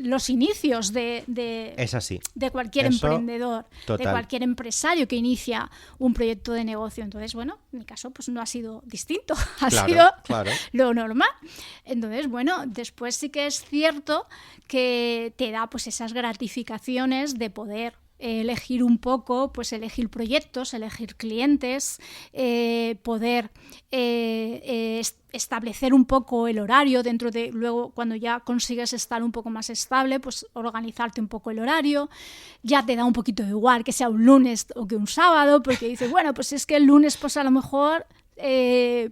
Speaker 3: los inicios
Speaker 2: es así.
Speaker 3: de cualquier emprendedor, de cualquier empresario que inicia un proyecto de negocio. Entonces, bueno, en mi caso pues no ha sido distinto, ha sido lo normal. Entonces, bueno, después sí que es cierto que te da pues esas gratificaciones de poder elegir un poco, pues elegir proyectos, elegir clientes, poder establecer un poco el horario dentro de, luego cuando ya consigues estar un poco más estable, pues organizarte un poco el horario, ya te da un poquito igual que sea un lunes o que un sábado, porque dices, bueno, pues es que el lunes pues a lo mejor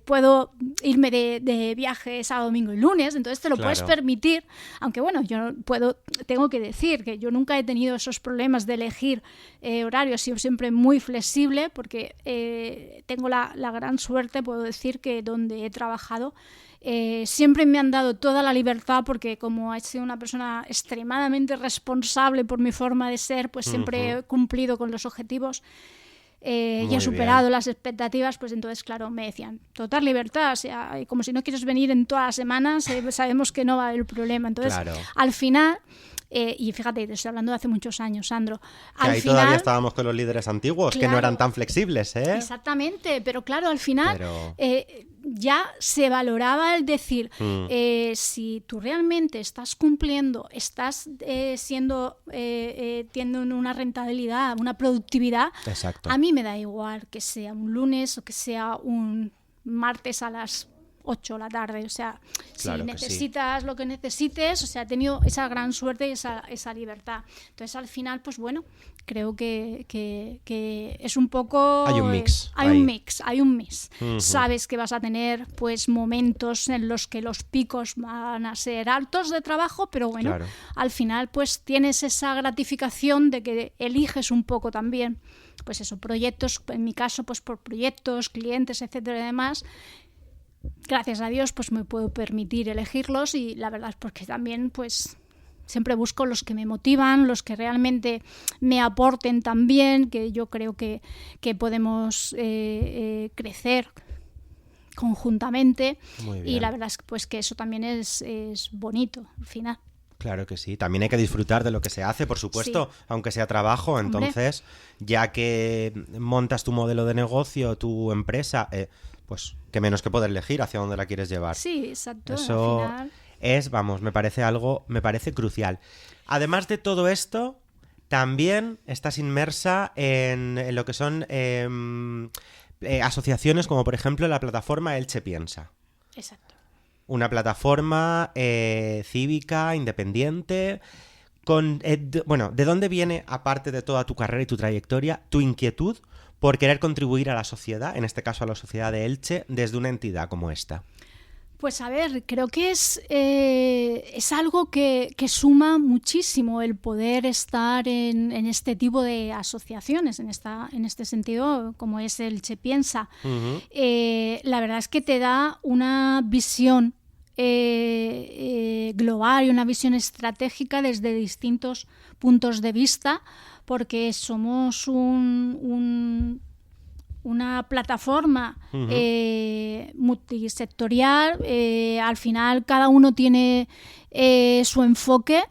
Speaker 3: puedo irme de viaje sábado, domingo y lunes, entonces te lo puedes permitir, aunque bueno, tengo que decir que yo nunca he tenido esos problemas de elegir horarios, he sido siempre muy flexible porque tengo la gran suerte, puedo decir, que donde he trabajado siempre me han dado toda la libertad, porque como he sido una persona extremadamente responsable por mi forma de ser, pues siempre he cumplido con los objetivos y he superado las expectativas, pues entonces, claro, me decían, total libertad, o sea, como si no quieres venir en todas las semanas, sabemos que no va a haber problema. Entonces, al final, y fíjate, te estoy hablando de hace muchos años, Sandro.
Speaker 2: Que ahí final, todavía estábamos con los líderes antiguos, que no eran tan flexibles, ¿eh?
Speaker 3: Exactamente, pero claro, al final ya se valoraba el decir, si tú realmente estás cumpliendo, estás teniendo una rentabilidad, una productividad, a mí me da igual que sea un lunes o que sea un martes a las 8 de la tarde, o sea, claro, si necesitas lo que necesites, o sea, he tenido esa gran suerte y esa libertad. Entonces, al final, pues bueno, creo que es un poco...
Speaker 2: Hay un mix.
Speaker 3: Hay un mix. Sabes que vas a tener, pues, momentos en los que los picos van a ser altos de trabajo, pero bueno, al final, pues, tienes esa gratificación de que eliges un poco también, pues eso, proyectos, en mi caso, pues por proyectos, clientes, etcétera y demás. Gracias a Dios, pues me puedo permitir elegirlos, y la verdad es porque también, pues, siempre busco los que me motivan, los que realmente me aporten también, que yo creo que podemos crecer conjuntamente, y la verdad es pues que eso también es bonito al final.
Speaker 2: Claro que sí, también hay que disfrutar de lo que se hace, por supuesto, aunque sea trabajo. Entonces, ya que montas tu modelo de negocio, tu empresa, pues qué menos que poder elegir hacia dónde la quieres llevar.
Speaker 3: Sí, exacto.
Speaker 2: Eso
Speaker 3: al final...
Speaker 2: me parece crucial. Además de todo esto, también estás inmersa en lo que son asociaciones como, por ejemplo, la plataforma Elche Piensa.
Speaker 3: Exacto.
Speaker 2: Una plataforma cívica, independiente. ¿De dónde viene, aparte de toda tu carrera y tu trayectoria, tu inquietud por querer contribuir a la sociedad, en este caso a la sociedad de Elche, desde una entidad como esta?
Speaker 3: Pues a ver, creo que es algo que suma muchísimo el poder estar en este tipo de asociaciones, en este sentido, como es Elche Piensa. La verdad es que te da una visión global y una visión estratégica desde distintos puntos de vista, porque somos una plataforma multisectorial. Al final cada uno tiene su enfoque,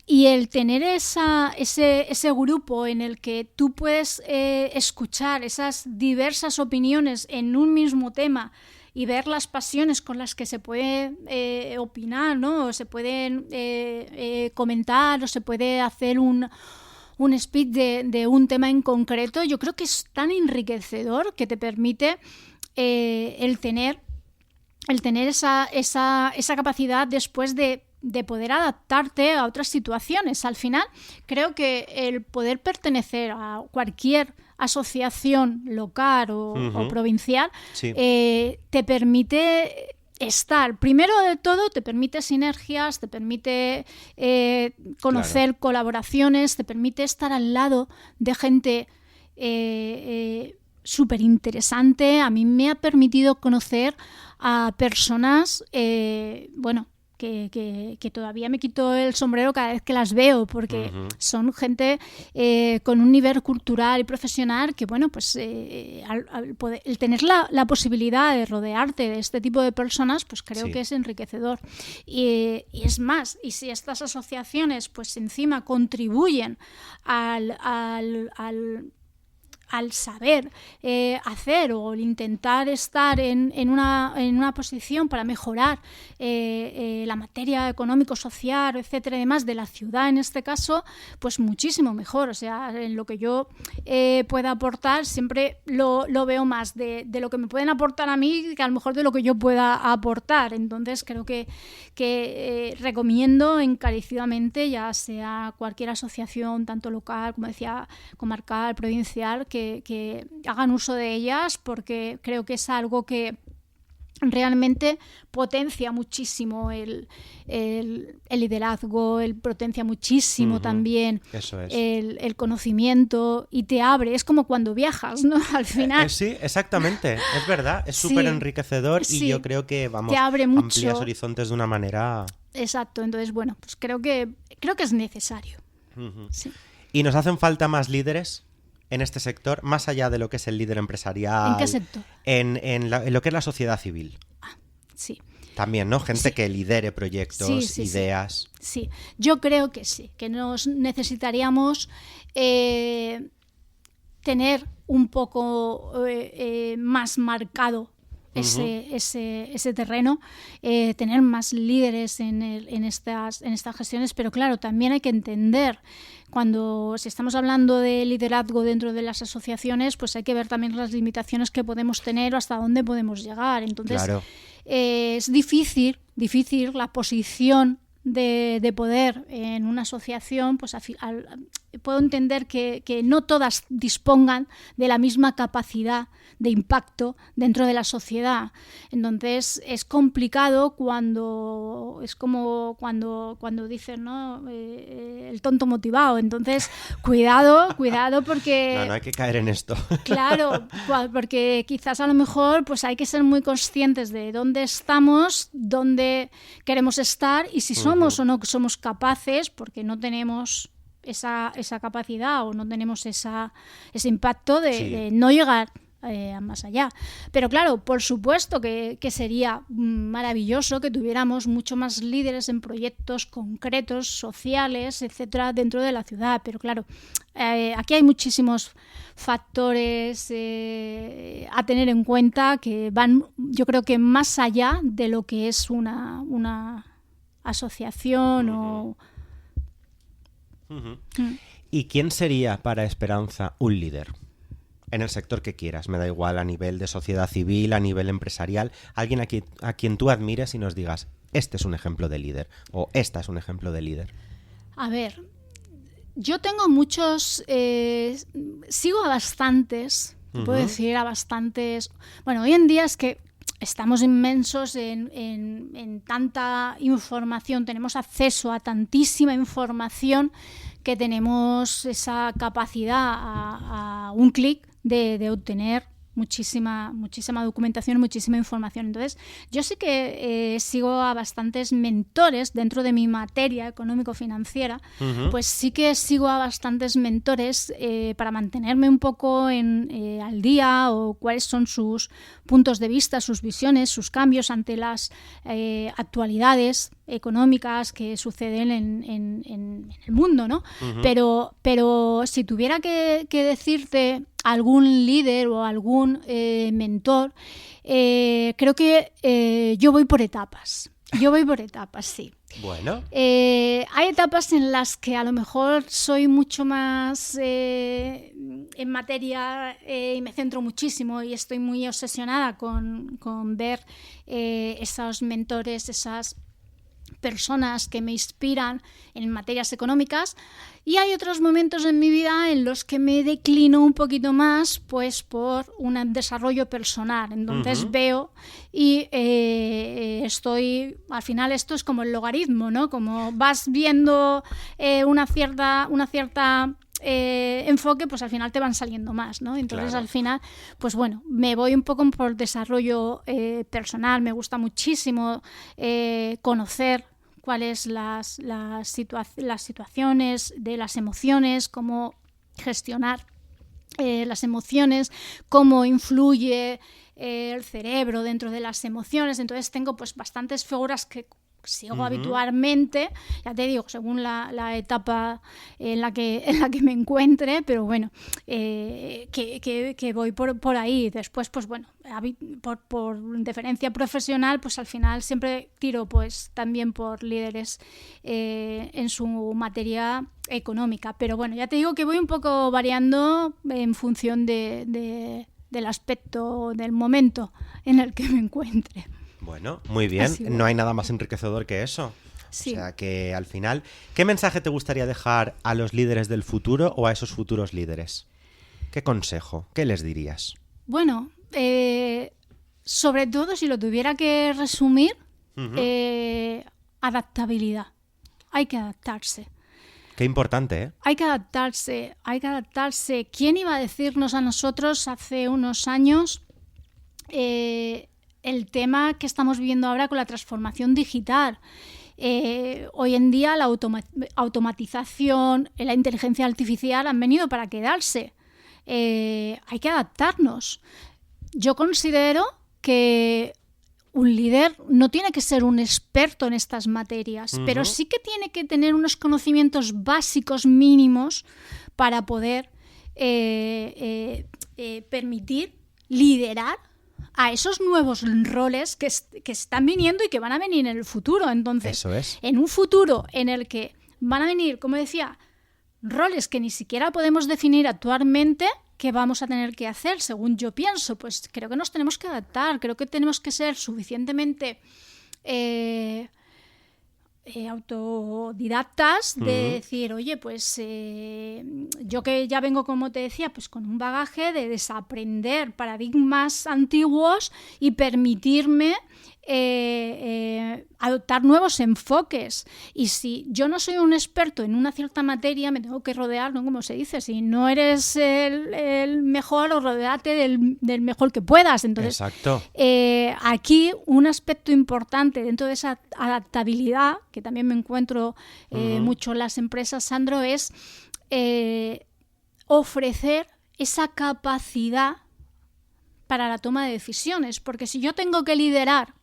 Speaker 3: y el tener ese grupo en el que tú puedes escuchar esas diversas opiniones en un mismo tema y ver las pasiones con las que se puede opinar, ¿no? O se pueden comentar, o se puede hacer un speech de un tema en concreto, yo creo que es tan enriquecedor, que te permite el tener esa capacidad después de poder adaptarte a otras situaciones. Al final, creo que el poder pertenecer a cualquier asociación local o provincial te permite estar, primero de todo, te permite sinergias, te permite conocer colaboraciones, te permite estar al lado de gente súper interesante. A mí me ha permitido conocer a personas, que todavía me quito el sombrero cada vez que las veo, porque son gente con un nivel cultural y profesional que, bueno, pues el tener la posibilidad de rodearte de este tipo de personas, pues creo que es enriquecedor. Y es más, y si estas asociaciones pues encima contribuyen al al saber hacer o el intentar estar en una posición para mejorar la materia económico-social, etcétera, y demás, de la ciudad en este caso, pues muchísimo mejor. O sea, en lo que yo pueda aportar siempre lo veo más de lo que me pueden aportar a mí que a lo mejor de lo que yo pueda aportar. Entonces creo que recomiendo encarecidamente, ya sea cualquier asociación, tanto local, como decía, comarcal, provincial, que hagan uso de ellas, porque creo que es algo que realmente potencia muchísimo el liderazgo, potencia muchísimo también
Speaker 2: Eso es.
Speaker 3: el conocimiento, y te abre, es como cuando viajas, ¿no? Al final.
Speaker 2: Sí, exactamente, es verdad, es súper enriquecedor y yo creo que,
Speaker 3: te abre mucho.
Speaker 2: Amplías horizontes de una manera...
Speaker 3: Exacto, entonces bueno, pues creo que es necesario. Sí.
Speaker 2: ¿Y nos hacen falta más líderes en este sector, más allá de lo que es el líder empresarial?
Speaker 3: ¿En qué sector?
Speaker 2: En lo que es la sociedad civil.
Speaker 3: Sí.
Speaker 2: También, ¿no? Gente que lidere proyectos, ideas.
Speaker 3: Sí, yo creo que sí, que nos necesitaríamos tener un poco más marcado ese terreno, tener más líderes en estas gestiones, pero claro, también hay que entender, si estamos hablando de liderazgo dentro de las asociaciones, pues hay que ver también las limitaciones que podemos tener o hasta dónde podemos llegar. Entonces, claro, es difícil la posición de poder en una asociación, pues puedo entender que no todas dispongan de la misma capacidad de impacto dentro de la sociedad. Entonces es complicado es como cuando dicen, ¿no? El tonto motivado. Entonces cuidado porque...
Speaker 2: No hay que caer en esto.
Speaker 3: Claro, porque quizás a lo mejor pues hay que ser muy conscientes de dónde estamos, dónde queremos estar y si somos o no somos capaces, porque no tenemos esa capacidad o no tenemos ese impacto de no llegar más allá. Pero claro, por supuesto que sería maravilloso que tuviéramos mucho más líderes en proyectos concretos, sociales, etcétera, dentro de la ciudad. Pero claro, aquí hay muchísimos factores a tener en cuenta que van, yo creo que más allá de lo que es una asociación o...
Speaker 2: ¿Y quién sería para Esperanza un líder? En el sector que quieras, me da igual, a nivel de sociedad civil, a nivel empresarial, alguien a quien tú admires y nos digas, este es un ejemplo de líder o esta es un ejemplo de líder.
Speaker 3: A ver, yo tengo muchos, sigo a bastantes, puedo decir a bastantes, bueno, hoy en día es que estamos inmensos en tanta información, tenemos acceso a tantísima información que tenemos esa capacidad a un clic de obtener muchísima documentación, muchísima información. Entonces, yo sí que sigo a bastantes mentores dentro de mi materia económico-financiera, pues sí que sigo a bastantes mentores para mantenerme un poco al día o cuáles son sus puntos de vista, sus visiones, sus cambios ante las actualidades económicas que suceden en el mundo, ¿no? Pero si tuviera que decirte algún líder o algún mentor, creo que yo voy por etapas. Sí.
Speaker 2: Bueno.
Speaker 3: Hay etapas en las que a lo mejor soy mucho más en materia y me centro muchísimo y estoy muy obsesionada con ver esos mentores, esas personas que me inspiran en materias económicas, y hay otros momentos en mi vida en los que me declino un poquito más pues por un desarrollo personal. Entonces veo y estoy, al final esto es como el logaritmo, ¿no? Como vas viendo una cierta enfoque, pues al final te van saliendo más, ¿no? Entonces claro, al final, pues bueno, me voy un poco por desarrollo personal. Me gusta muchísimo conocer cuáles las situaciones de las emociones, cómo gestionar las emociones, cómo influye el cerebro dentro de las emociones. Entonces tengo pues bastantes figuras sigo habitualmente, ya te digo, según la etapa en la que me encuentre, pero bueno, que voy por ahí. Después, pues bueno, por deferencia profesional, pues al final siempre tiro pues también por líderes en su materia económica. Pero bueno, ya te digo que voy un poco variando en función del aspecto, del momento en el que me encuentre.
Speaker 2: Bueno, muy bien. No hay nada más enriquecedor que eso. Sí. O sea que al final, ¿qué mensaje te gustaría dejar a los líderes del futuro o a esos futuros líderes? ¿Qué consejo? ¿Qué les dirías?
Speaker 3: Bueno, sobre todo, si lo tuviera que resumir, adaptabilidad. Hay que adaptarse.
Speaker 2: Qué importante, ¿eh?
Speaker 3: Hay que adaptarse. ¿Quién iba a decirnos a nosotros hace unos años el tema que estamos viviendo ahora con la transformación digital? Hoy en día la automatización, la inteligencia artificial han venido para quedarse. Hay que adaptarnos. Yo considero que un líder no tiene que ser un experto en estas materias, pero sí que tiene que tener unos conocimientos básicos mínimos para poder permitir liderar a esos nuevos roles que están viniendo y que van a venir en el futuro. Entonces,
Speaker 2: eso es.
Speaker 3: En un futuro en el que van a venir, como decía, roles que ni siquiera podemos definir actualmente, ¿qué vamos a tener que hacer? Según yo pienso, pues creo que nos tenemos que adaptar, creo que tenemos que ser suficientemente autodidactas de decir, oye, pues yo que ya vengo, como te decía, pues con un bagaje de desaprender paradigmas antiguos y permitirme adoptar nuevos enfoques. Y si yo no soy un experto en una cierta materia, me tengo que rodear, ¿no? Como se dice, si no eres el mejor, o rodeate del mejor que puedas. Entonces,
Speaker 2: exacto.
Speaker 3: Aquí un aspecto importante dentro de esa adaptabilidad, que también me encuentro mucho en las empresas, Sandro, es ofrecer esa capacidad para la toma de decisiones. Porque si yo tengo que liderar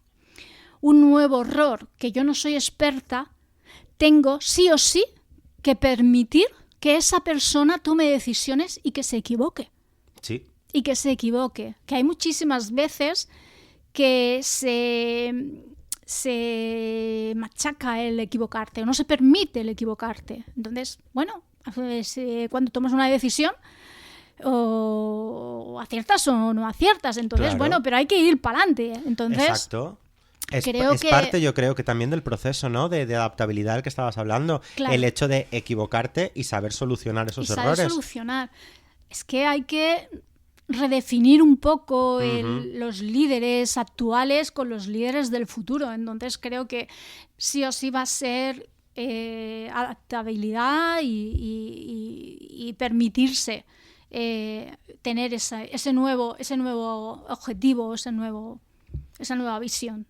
Speaker 3: un nuevo rol que yo no soy experta, tengo sí o sí que permitir que esa persona tome decisiones y que se equivoque.
Speaker 2: Sí.
Speaker 3: Y que se equivoque. Que hay muchísimas veces que se machaca el equivocarte o no se permite el equivocarte. Entonces, bueno, cuando tomas una decisión, o aciertas o no aciertas. Entonces,
Speaker 2: claro.
Speaker 3: Bueno, pero hay que ir para adelante. Entonces,
Speaker 2: exacto. Es parte, yo creo que también del proceso, ¿no? De adaptabilidad del que estabas hablando. Claro. El hecho de equivocarte y saber solucionar esos errores.
Speaker 3: Saber solucionar. Es que hay que redefinir un poco los líderes actuales con los líderes del futuro. Entonces creo que sí o sí va a ser adaptabilidad y permitirse tener ese nuevo objetivo, esa nueva visión.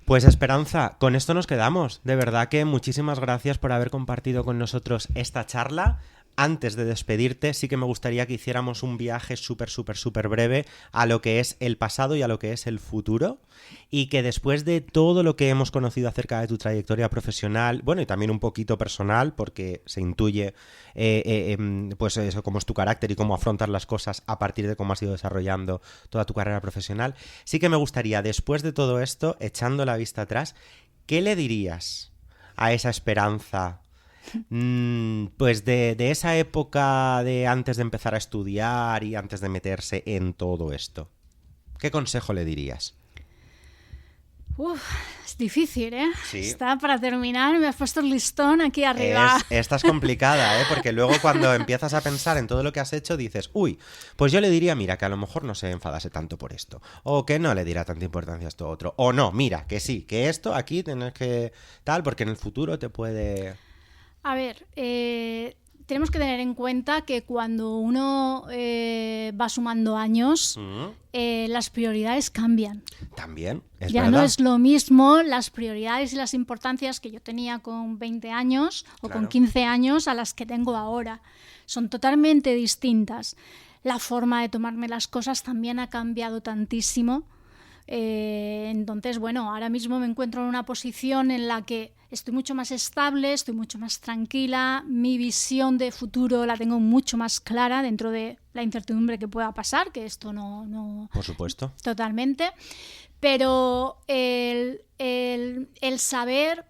Speaker 2: Pues Esperanza, con esto nos quedamos. De verdad que muchísimas gracias por haber compartido con nosotros esta charla. Antes de despedirte, sí que me gustaría que hiciéramos un viaje súper breve a lo que es el pasado y a lo que es el futuro, y que después de todo lo que hemos conocido acerca de tu trayectoria profesional, bueno, y también un poquito personal, porque se intuye pues eso, cómo es tu carácter y cómo afrontas las cosas a partir de cómo has ido desarrollando toda tu carrera profesional, sí que me gustaría, después de todo esto, echando la vista atrás, ¿qué le dirías a esa Esperanza? Pues de esa época de antes de empezar a estudiar y antes de meterse en todo esto, ¿qué consejo le dirías?
Speaker 3: Es difícil, ¿eh?
Speaker 2: Sí.
Speaker 3: Está para terminar, me has puesto el listón aquí arriba.
Speaker 2: Esta es complicada, ¿eh? Porque luego cuando empiezas a pensar en todo lo que has hecho dices, uy, pues yo le diría, mira, que a lo mejor no se enfadase tanto por esto, o que no le diera tanta importancia a esto otro, o no, mira, que sí, que esto aquí tienes que tal, porque en el futuro te puede...
Speaker 3: A ver, tenemos que tener en cuenta que cuando uno va sumando años, las prioridades cambian.
Speaker 2: También, es
Speaker 3: ya
Speaker 2: verdad.
Speaker 3: No es lo mismo las prioridades y las importancias que yo tenía con 20 años o con 15 años a las que tengo ahora. Son totalmente distintas. La forma de tomarme las cosas también ha cambiado tantísimo Entonces, bueno, ahora mismo me encuentro en una posición en la que estoy mucho más estable, estoy mucho más tranquila, mi visión de futuro la tengo mucho más clara dentro de la incertidumbre que pueda pasar, que esto no
Speaker 2: Por supuesto.
Speaker 3: Totalmente, pero el saber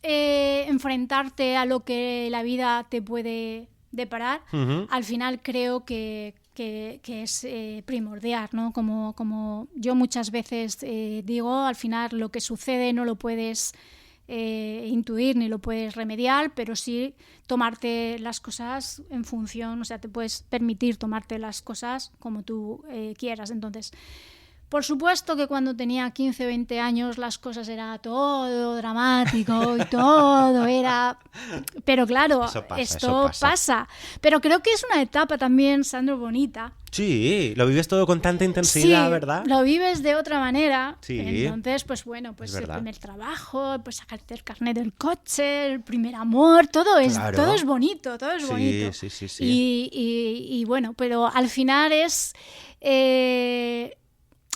Speaker 3: enfrentarte a lo que la vida te puede deparar, al final creo que es primordial, ¿no? Como yo muchas veces digo, al final lo que sucede no lo puedes intuir ni lo puedes remediar, pero sí tomarte las cosas en función, o sea, te puedes permitir tomarte las cosas como tú quieras. Entonces, por supuesto que cuando tenía 15 o 20 años las cosas era todo dramático y todo era... Pero claro, esto pasa. Pero creo que es una etapa también, Sandro, bonita.
Speaker 2: Sí, lo vives todo con tanta intensidad,
Speaker 3: sí,
Speaker 2: ¿verdad?
Speaker 3: Lo vives de otra manera.
Speaker 2: Sí.
Speaker 3: Entonces, pues bueno, pues el primer trabajo, pues sacarte el carnet del coche, el primer amor, todo es bonito, todo es bonito.
Speaker 2: Sí.
Speaker 3: Y bueno, pero al final es...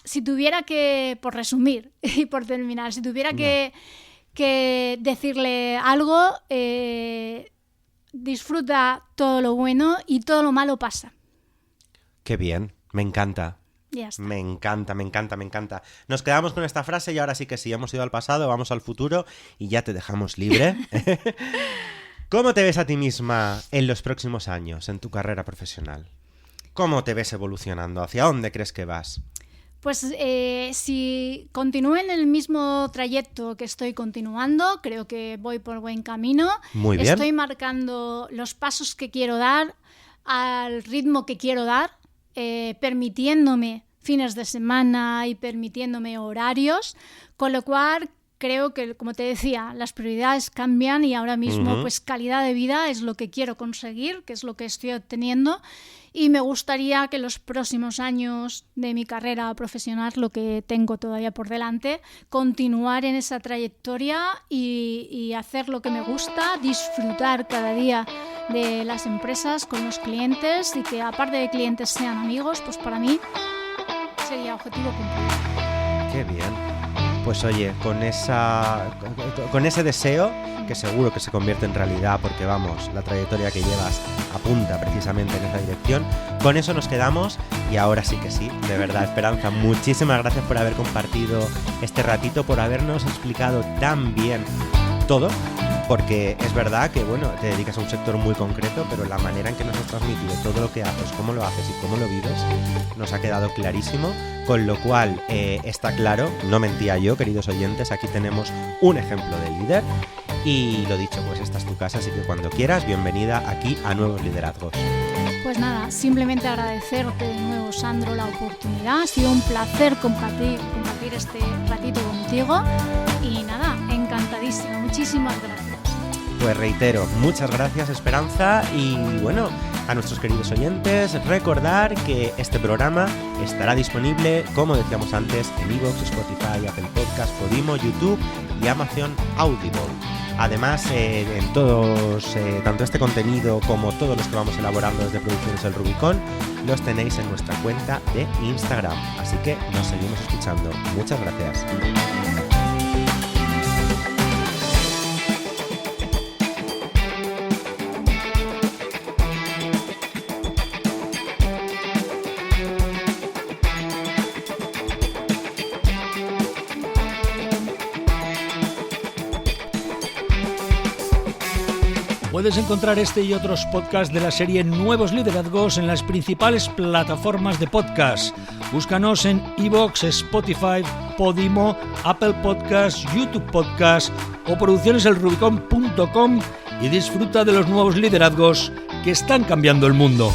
Speaker 3: si tuviera que, por resumir y por terminar, si tuviera que decirle algo, disfruta todo lo bueno y todo lo malo pasa.
Speaker 2: Qué bien, me encanta.
Speaker 3: Ya está.
Speaker 2: Me encanta. Nos quedamos con esta frase y ahora sí que sí, hemos ido al pasado, vamos al futuro y ya te dejamos libre. ¿Cómo te ves a ti misma en los próximos años, en tu carrera profesional? ¿Cómo te ves evolucionando? ¿Hacia dónde crees que vas?
Speaker 3: Pues si continúo en el mismo trayecto que estoy continuando, creo que voy por buen camino.
Speaker 2: Muy bien.
Speaker 3: Estoy marcando los pasos que quiero dar, al ritmo que quiero dar, permitiéndome fines de semana y permitiéndome horarios, con lo cual creo que, como te decía, las prioridades cambian y ahora mismo pues calidad de vida es lo que quiero conseguir, que es lo que estoy obteniendo, y me gustaría que los próximos años de mi carrera profesional, lo que tengo todavía por delante, continuar en esa trayectoria y hacer lo que me gusta, disfrutar cada día de las empresas con los clientes y que aparte de clientes sean amigos, pues para mí sería objetivo cumplido.
Speaker 2: Qué bien. Pues oye, con ese deseo, que seguro que se convierte en realidad, porque vamos, la trayectoria que llevas apunta precisamente en esa dirección, con eso nos quedamos y ahora sí que sí, de verdad, Esperanza, muchísimas gracias por haber compartido este ratito, por habernos explicado tan bien todo, porque es verdad que, bueno, te dedicas a un sector muy concreto, pero la manera en que nos has transmitido todo lo que haces, cómo lo haces y cómo lo vives, nos ha quedado clarísimo, con lo cual está claro, no mentía yo, queridos oyentes, aquí tenemos un ejemplo de líder y lo dicho, pues esta es tu casa, así que cuando quieras, bienvenida aquí a Nuevos Liderazgos.
Speaker 3: Pues nada, simplemente agradecerte de nuevo, Sandro, la oportunidad, ha sido un placer compartir este ratito contigo y nada, encantadísima, muchísimas gracias.
Speaker 2: Pues reitero, muchas gracias, Esperanza, y bueno, a nuestros queridos oyentes, recordar que este programa estará disponible, como decíamos antes, en iVoox, Spotify, Apple Podcast, Podimo, YouTube y Amazon Audible. Además, en todos, tanto este contenido como todos los que vamos elaborando desde Producciones El Rubicón, los tenéis en nuestra cuenta de Instagram. Así que nos seguimos escuchando. Muchas gracias.
Speaker 1: Puedes encontrar este y otros podcasts de la serie Nuevos Liderazgos en las principales plataformas de podcast. Búscanos en iVoox, Spotify, Podimo, Apple Podcasts, YouTube Podcasts o produccioneselrubicon.com y disfruta de los nuevos liderazgos que están cambiando el mundo.